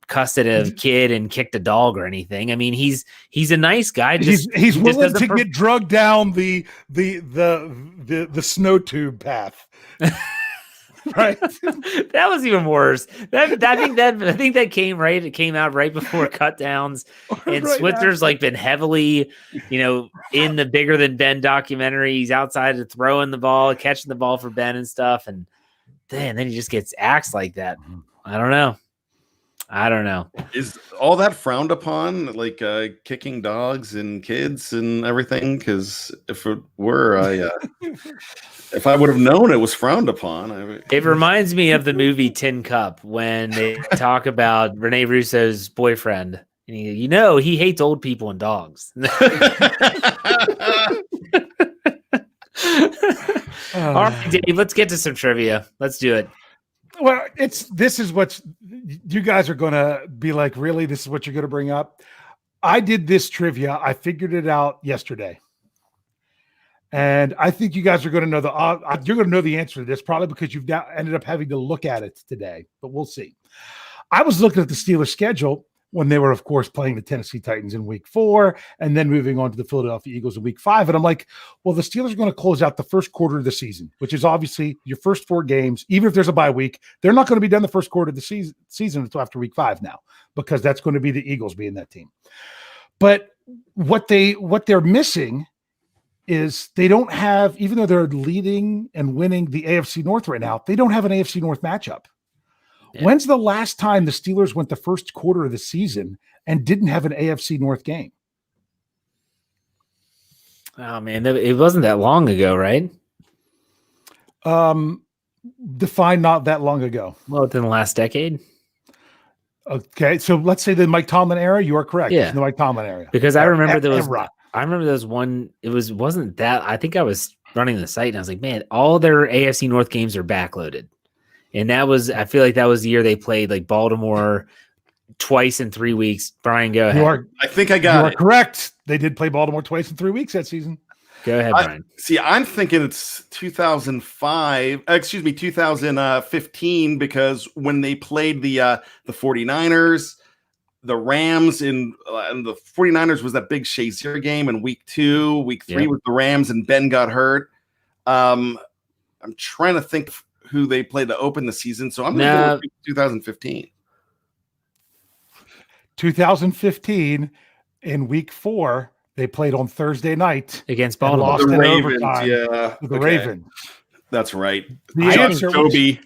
cussed at a kid and kicked a dog or anything. I mean, he's a nice guy. He's willing to get drugged down the snow tube path. Right. That was even worse. I think that came out right before cut downs. And right Switzer's like been heavily, in the Bigger Than Ben documentary. He's outside throwing the ball, catching the ball for Ben and stuff. And then he just gets axed like that. I don't know. Is all that frowned upon, like kicking dogs and kids and everything? Because if it were, if I would have known it was frowned upon. It reminds me of the movie Tin Cup when they talk about Rene Russo's boyfriend. And he hates old people and dogs. All right, Dave, let's get to some trivia. Let's do it. Well, this is what you guys are going to be like, really? This is what you're going to bring up? I did this trivia. I figured it out yesterday. And I think you guys are going to know you're going to know the answer to this, probably because you've now ended up having to look at it today, but we'll see. I was looking at the Steelers schedule when they were, of course, playing the Tennessee Titans in week 4 and then moving on to the Philadelphia Eagles in week 5. And I'm like, well, the Steelers are going to close out the first quarter of the season, which is obviously your first 4 games. Even if there's a bye week, they're not going to be done the first quarter of the season until after week 5 now, because that's going to be the Eagles being that team. But what they're missing is they don't have, even though they're leading and winning the AFC North right now, they don't have an AFC North matchup. Yeah. When's the last time the Steelers went the first quarter of the season and didn't have an AFC North game? Oh man, it wasn't that long ago, right? Define not that long ago. Well, within the last decade. Okay, so let's say the Mike Tomlin era. You are correct. Yeah. It's the Mike Tomlin era. Because I remember there was. Era. I remember there was one. Wasn't that. I think I was running the site and I was like, man, all their AFC North games are backloaded, and that was. I feel like that was the year they played like Baltimore twice in 3 weeks. Bryan, go ahead. I think I got it. You are correct. They did play Baltimore twice in 3 weeks that season. Go ahead, Bryan. I'm thinking it's 2015 because when they played the 49ers, the Rams and the 49ers was that big Shazier game in week 2. Week 3 was the Rams and Ben got hurt. I'm trying to think who they played to open the season, so I'm going to go with 2015. 2015 in week 4. They played on Thursday night against Baltimore. Lost the Ravens, the Ravens. That's right. The answer Toby.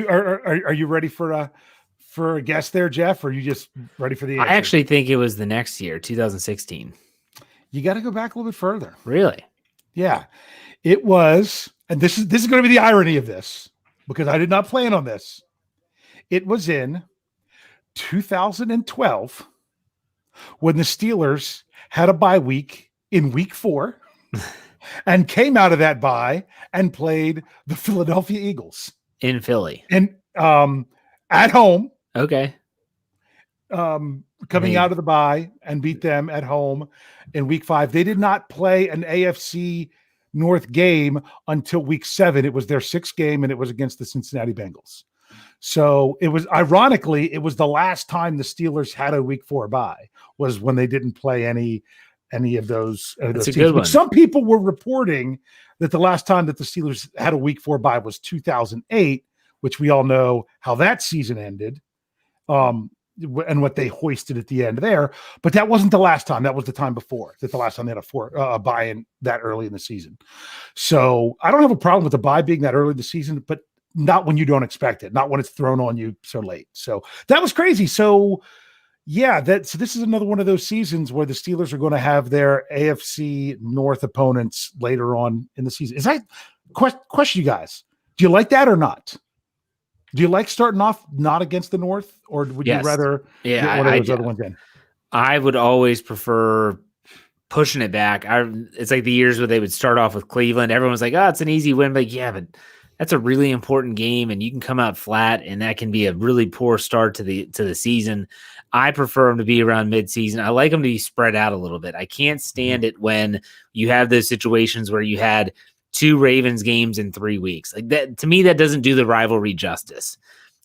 Are you ready for a guess there, Jeff? Or are you just ready for the answer? I actually think it was the next year, 2016. You got to go back a little bit further. Really? Yeah, it was, and this is going to be the irony of this because I did not plan on this. It was in 2012 when the Steelers had a bye week in week 4 and came out of that bye and played the Philadelphia Eagles in Philly and at home. Okay. Coming out of the bye and beat them at home in week 5. They did not play an AFC North game until week 7. It was their 6th game and it was against the Cincinnati Bengals. So it was ironically, it was the last time the Steelers had a week 4 bye was when they didn't play any of those. That's a good one. Some people were reporting that the last time that the Steelers had a week 4 bye was 2008, which we all know how that season ended, and what they hoisted at the end there. But that wasn't the last time. That was the time before. That the last time they had a bye in that early in the season. So I don't have a problem with the bye being that early in the season, but not when you don't expect it, not when it's thrown on you so late. So that was crazy. So yeah, so this is another one of those seasons where the Steelers are going to have their AFC North opponents later on in the season. Is that question, you guys? Do you like that or not? Do you like starting off not against the North, or would you rather get one of those other ones in? I would always prefer pushing it back. It's like the years where they would start off with Cleveland. Everyone's like, oh, it's an easy win. But yeah, but that's a really important game, and you can come out flat, and that can be a really poor start to the season. I prefer them to be around midseason. I like them to be spread out a little bit. I can't stand it when you have those situations where you had 2 Ravens games in 3 weeks. Like that, to me, that doesn't do the rivalry justice.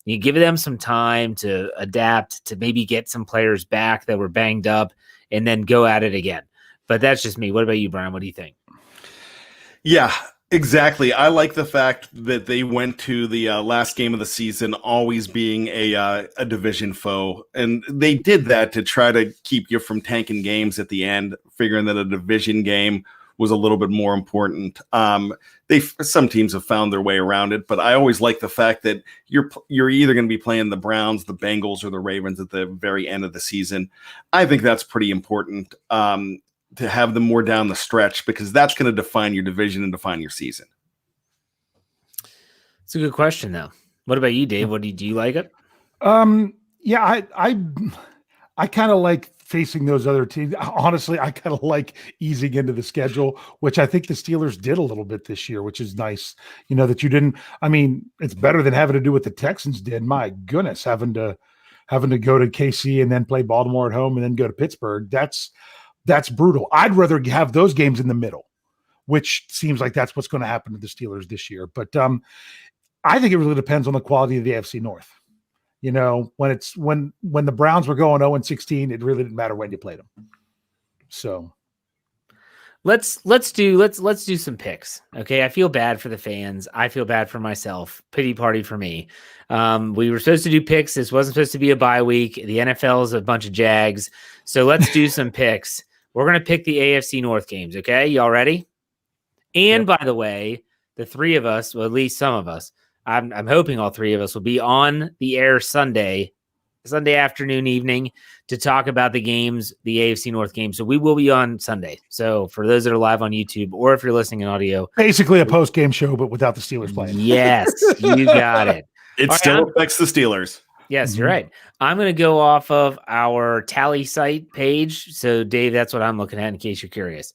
You give them some time to adapt, to maybe get some players back that were banged up, and then go at it again. But that's just me. What about you, Bryan? What do you think? Yeah, exactly. I like the fact that they went to the last game of the season always being a division foe. And they did that to try to keep you from tanking games at the end, figuring that a division game was a little bit more important. Some teams have found their way around it, but I always like the fact that you're either going to be playing the Browns, the Bengals, or the Ravens at the very end of the season. I think that's pretty important to have them more down the stretch, because that's going to define your division and define your season. It's a good question, though. What about you, Dave? Do you like it? Yeah, I kind of like facing those other teams. Honestly, I kind of like easing into the schedule, which I think the Steelers did a little bit this year, which is nice. You know, that you didn't. I mean, it's better than having to do what the Texans did. My goodness, having to go to KC and then play Baltimore at home and then go to Pittsburgh. That's brutal. I'd rather have those games in the middle, which seems like that's what's going to happen to the Steelers this year. But I think it really depends on the quality of the AFC North. You know, when the Browns were going 0-16, it really didn't matter when you played them. So let's do some picks. Okay. I feel bad for the fans. I feel bad for myself. Pity party for me. We were supposed to do picks. This wasn't supposed to be a bye week. The NFL is a bunch of Jags. So let's do some picks. We're going to pick the AFC North games. Okay. Y'all ready? And by the way, the 3 of us, well, at least some of us, I'm hoping all 3 of us will be on the air Sunday Sunday afternoon, evening to talk about the games, the AFC North game. So we will be on Sunday. So for those that are live on YouTube, or if you're listening in audio, basically a post-game show, but without the Steelers playing. Yes, you got it. It All still right, affects the Steelers. Yes, you're right. I'm going to go off of our tally site page. So, Dave, that's what I'm looking at in case you're curious.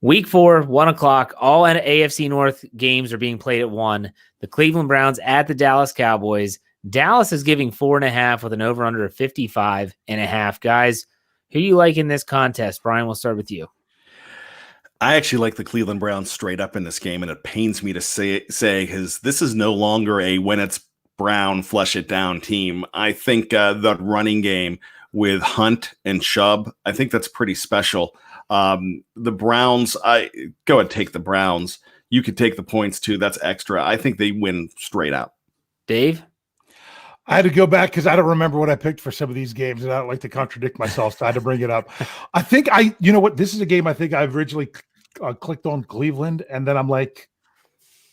Week 4, 1 o'clock, all AFC North games are being played at 1. The Cleveland Browns at the Dallas Cowboys. Dallas is giving 4.5 with an over-under of 55.5. Guys, who do you like in this contest? Brian, we'll start with you. I actually like the Cleveland Browns straight up in this game, and it pains me to say because this is no longer a when it's Brown, flush it down team. I think the running game with Hunt and Chubb, I think that's pretty special. The Browns, I go and take the Browns. You could take the points too. That's extra. I think they win straight out. Dave? I had to go back because I don't remember what I picked for some of these games, and I don't like to contradict myself, so I had to bring it up. I think you know what? This is a game I think I originally clicked on Cleveland, and then I'm like,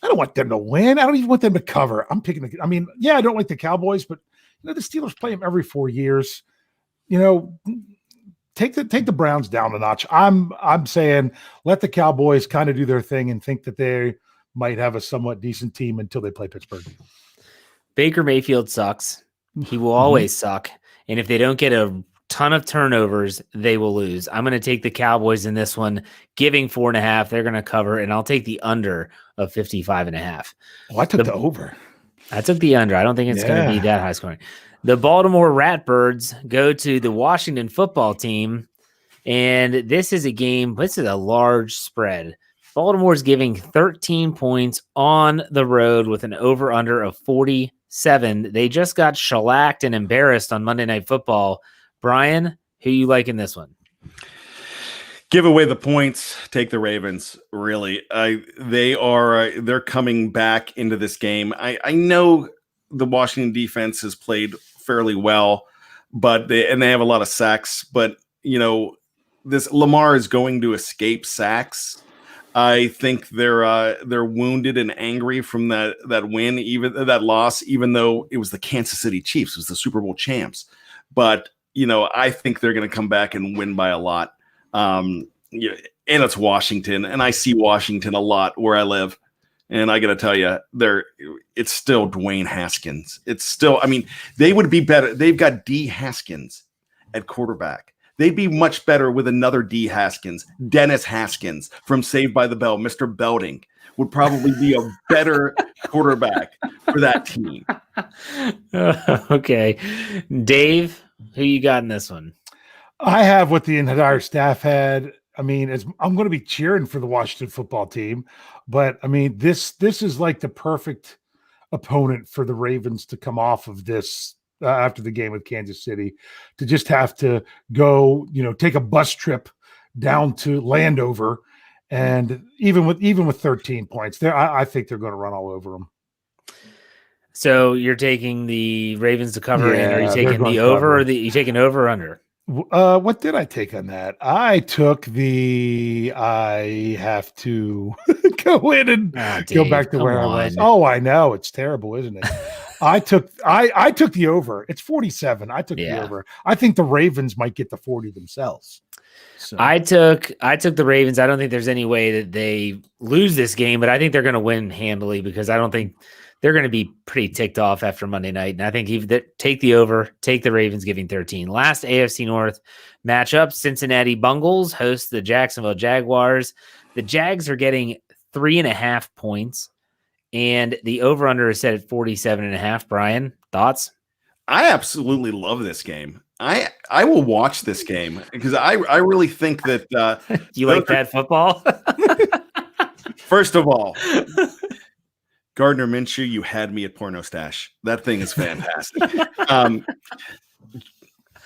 I don't want them to win. I don't even want them to cover. I'm picking I don't like the Cowboys, but the Steelers play them every 4 years. Take the Browns down a notch. I'm saying let the Cowboys kind of do their thing and think that they might have a somewhat decent team until they play Pittsburgh. Baker Mayfield sucks. He will always suck. And if they don't get a ton of turnovers, they will lose. I'm going to take the Cowboys in this one, giving 4.5. They're going to cover, and I'll take the under of 55.5. Oh, I took the over. I took the under. I don't think it's going to be that high scoring. The Baltimore Ratbirds go to the Washington football team, and this is a large spread. Baltimore's giving 13 points on the road with an over-under of 47. They just got shellacked and embarrassed on Monday Night Football. Brian, who you like in this one? Give away the points. Take the Ravens. Really, they're coming back into this game. I know the Washington defense has played fairly well, but they have a lot of sacks. But this Lamar is going to escape sacks. I think they're wounded and angry from that win, even that loss, even though it was the Kansas City Chiefs, it was the Super Bowl champs. But I think they're going to come back and win by a lot. And it's Washington, and I see Washington a lot where I live. And I got to tell you, it's still Dwayne Haskins. It's still, they would be better. They've got D. Haskins at quarterback. They'd be much better with another D. Haskins. Dennis Haskins from Saved by the Bell, Mr. Belding, would probably be a better quarterback for that team. Okay. Dave, who you got in this one? I have what the entire staff had. I'm going to be cheering for the Washington football team, but this is like the perfect opponent for the Ravens to come off of this after the game with Kansas City, to just have to go, take a bus trip down to Landover, and even with 13 points, I think they're going to run all over them. So you're taking the Ravens to cover, and are you taking the over, or you taking over or under? What did I take on that? I have to go in and go back to where I was. Oh, I know. It's terrible, isn't it? I took the over. It's 47. I took the over. I think the Ravens might get the 40 themselves. So. I took the Ravens. I don't think there's any way that they lose this game, but I think they're going to win handily, because I don't think they're going to be pretty ticked off after Monday night. And I think take the over, take the Ravens giving 13. Last AFC North matchup, Cincinnati Bengals host the Jacksonville Jaguars. The Jags are getting 3.5 points, and the over-under is set at 47.5. Brian, thoughts? I absolutely love this game. I will watch this game because I really think that you like bad football. First of all, Gardner Minshew, you had me at porno stash. That thing is fantastic.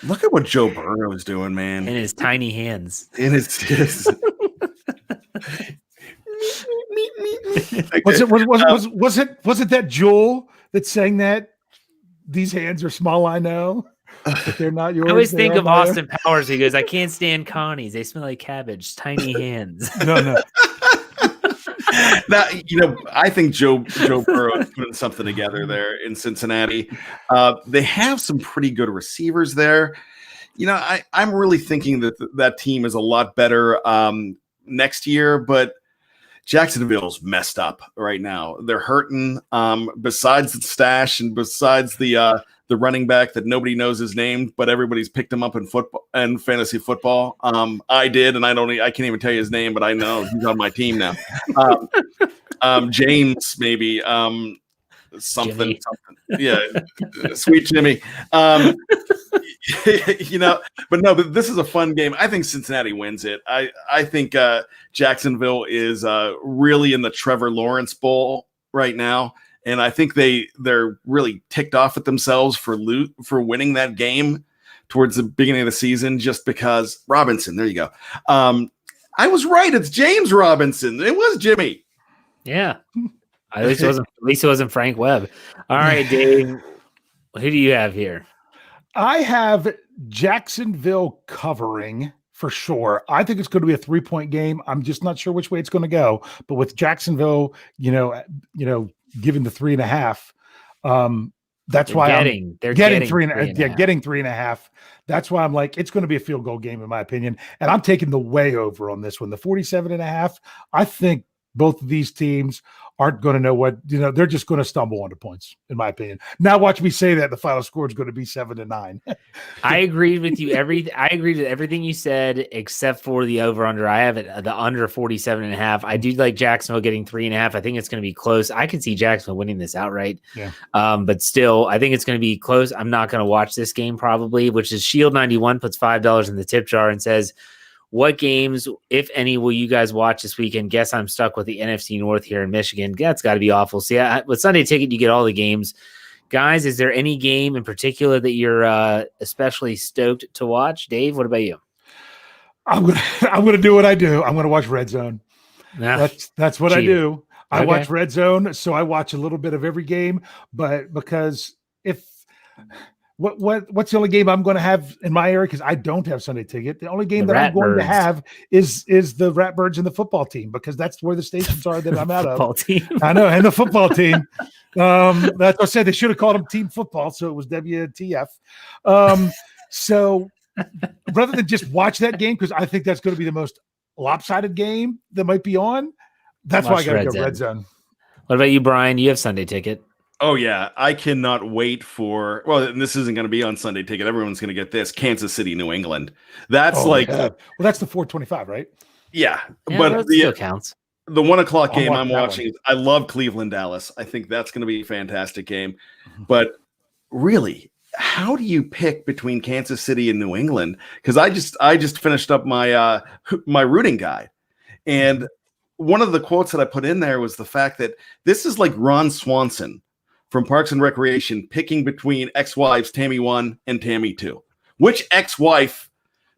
Look at what Joe Burrow is doing, man. In his tiny hands. Was it that Joel that sang that? These hands are small, I know, but they're not yours. I always think of Austin Powers. He goes, I can't stand Connie's. They smell like cabbage. Tiny hands. No. Now, I think Joe Burrow is putting something together there in Cincinnati. They have some pretty good receivers there. I'm really thinking that team is a lot better next year, but Jacksonville's messed up right now. They're hurting. Besides the stash and besides the running back that nobody knows his name, but everybody's picked him up in football and fantasy football. I did, and I can't even tell you his name, but I know he's on my team now. James, maybe something. Yeah, sweet Jimmy. But this is a fun game. I think Cincinnati wins it. I think Jacksonville is really in the Trevor Lawrence Bowl right now, and I think they're really ticked off at themselves for winning that game towards the beginning of the season, just because Robinson. There you go. I was right. It's James Robinson. It was Jimmy. Yeah. At least it wasn't Frank Webb. All right, Dave. Who do you have here? I have Jacksonville covering for sure. I think it's going to be a 3-point game. I'm just not sure which way it's going to go. But with Jacksonville, giving the 3.5, that's why they're getting 3.5. Yeah, getting 3.5. That's why I'm like, it's going to be a field goal game in my opinion. And I'm taking the way over on this one. The 47.5. I think both of these teams aren't going to know what, they're just going to stumble onto points, in my opinion. Now watch me say that the final score is going to be 7-9. I agree with you. I agree with everything you said, except for the over-under. I have it the under 47.5. I do like Jacksonville getting 3.5. I think it's going to be close. I can see Jacksonville winning this outright. Yeah. But still, I think it's going to be close. I'm not going to watch this game probably, which is Shield 91 puts $5 in the tip jar and says, what games, if any, will you guys watch this weekend? Guess I'm stuck with the NFC North here in Michigan. That's got to be awful. See, with Sunday Ticket, you get all the games. Guys, is there any game in particular that you're especially stoked to watch? Dave, what about you? I'm gonna do what I do. I'm going to watch Red Zone. Nah, that's what I do. I Okay. watch Red Zone, so I watch a little bit of every game. But because what's the only game I'm going to have in my area? Because I don't have Sunday Ticket. The only game that I'm going to have is the Ratbirds and the football team, because that's where the stations are that I'm out of. Team. I know, and the football team. That's what I said. They should have called them Team Football, so it was WTF. So rather than just watch that game, because I think that's going to be the most lopsided game that might be on, that's why I got to go Red Zone. What about you, Brian? You have Sunday Ticket. Oh, yeah. I cannot wait for – well, this isn't going to be on Sunday Ticket. Everyone's going to get this. Kansas City, New England. That's Well, that's the 425, right? Yeah. Yeah, but that still counts. The 1 o'clock game I'll watch I'm that watching, one. I love Cleveland, Dallas. I think that's going to be a fantastic game. Mm-hmm. But really, how do you pick between Kansas City and New England? Because I just finished up my my rooting guide. And one of the quotes that I put in there was the fact that this is like Ron Swanson from Parks and Recreation picking between ex-wives Tammy 1 and Tammy 2. Which ex-wife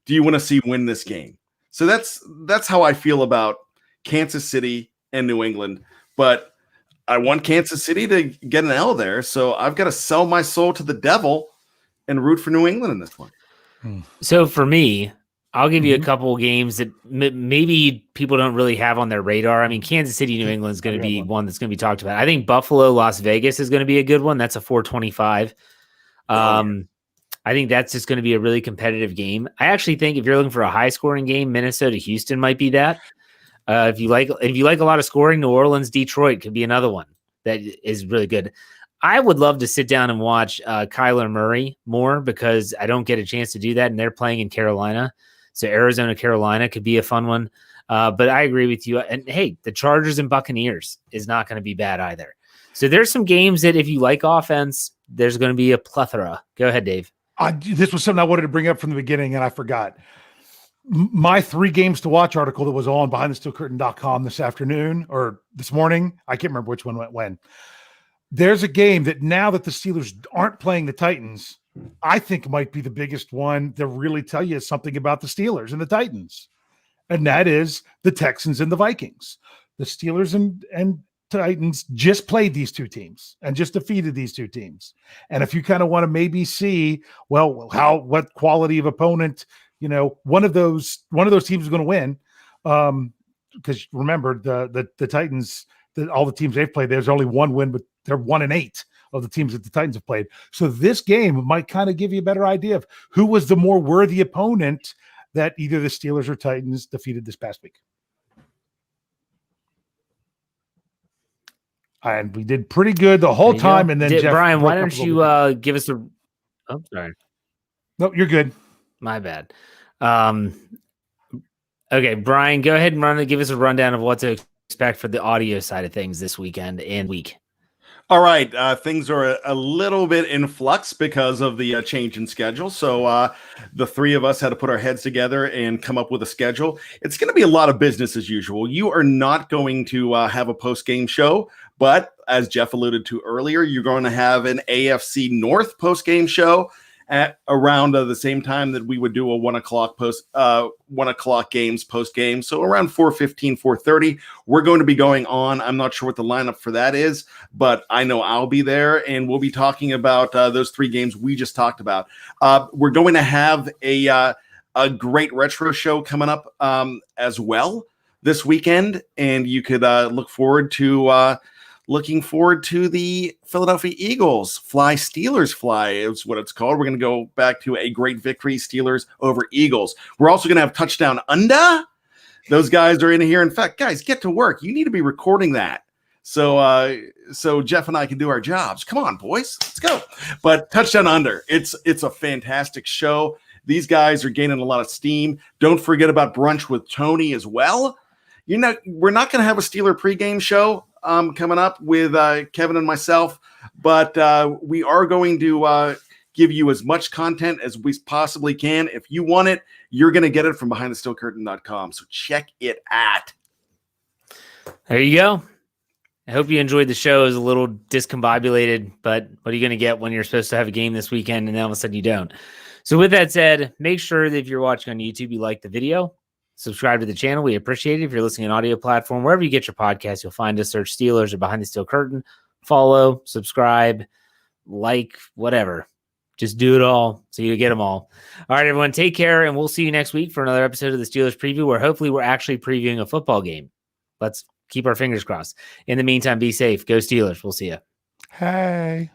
do you want to see win this game? So that's how I feel about Kansas City and New England. But I want Kansas City to get an L there, so I've got to sell my soul to the devil and root for New England in this one. So for me, I'll give you a couple of games that maybe people don't really have on their radar. I mean, Kansas City, New England is going to be one that's going to be talked about. I think Buffalo, Las Vegas is going to be a good one. That's a 425. I think that's just going to be a really competitive game. I actually think if you're looking for a high scoring game, Minnesota, Houston might be that. If you like a lot of scoring, New Orleans, Detroit could be another one that is really good. I would love to sit down and watch Kyler Murray more, because I don't get a chance to do that, and they're playing in Carolina. So Arizona, Carolina could be a fun one. But I agree with you. And hey, the Chargers and Buccaneers is not going to be bad either. So there's some games that if you like offense, there's going to be a plethora. Go ahead, Dave. This was something I wanted to bring up from the beginning, and I forgot. My 3 games to watch article that was on BehindTheSteelCurtain.com this afternoon or this morning, I can't remember which one went when. There's a game that now that the Steelers aren't playing the Titans, I think might be the biggest one to really tell you something about the Steelers and the Titans. And that is the Texans and the Vikings. The Steelers and Titans just played these two teams and just defeated these two teams. And if you kind of want to maybe see, what quality of opponent, one of those teams is going to win. because remember the Titans, all the teams they've played, there's only one win, but they're 1-8 of the teams that the Titans have played. So this game might kind of give you a better idea of who was the more worthy opponent that either the Steelers or Titans defeated this past week. And we did pretty good the whole time. And then Jeff, Bryan, why don't you give us a? Oh, sorry. No, you're good. My bad. Okay, Bryan, go ahead and give us a rundown of what to expect for the audio side of things this weekend and week. All right, things are a little bit in flux because of the change in schedule. So the three of us had to put our heads together and come up with a schedule. It's going to be a lot of business as usual. You are not going to have a post-game show, but as Jeff alluded to earlier, you're going to have an AFC North post-game show at around the same time that we would do a 1 o'clock games post game. So around 4:15, 4:30, we're going to be going on. I'm not sure what the lineup for that is, but I know I'll be there, and we'll be talking about those three games we just talked about. We're going to have a great retro show coming up as well this weekend, and you could look forward to the Philadelphia Eagles Fly Steelers Fly is what it's called. We're going to go back to a great victory, Steelers over Eagles. We're also going to have Touchdown Under. Those guys are in here. In fact, guys, get to work. You need to be recording that. So Jeff and I can do our jobs. Come on, boys, let's go. But Touchdown Under, it's a fantastic show. These guys are gaining a lot of steam. Don't forget about Brunch with Tony as well. We're not going to have a Steeler pregame show coming up with Kevin and myself, but we are going to give you as much content as we possibly can. If you want it, you're going to get it from behindthesteelcurtain.com. So check it out. There you go. I hope you enjoyed the show. It was a little discombobulated, but what are you going to get when you're supposed to have a game this weekend and then all of a sudden you don't? So with that said, make sure that if you're watching on YouTube, you like the video. Subscribe to the channel. We appreciate it. If you're listening on audio platform, wherever you get your podcast, you'll find us. Search Steelers or Behind the Steel Curtain. Follow, subscribe, like, whatever. Just do it all so you get them all. All right, everyone, take care, and we'll see you next week for another episode of the Steelers Preview, where hopefully we're actually previewing a football game. Let's keep our fingers crossed. In the meantime, be safe. Go Steelers. We'll see you. Hey.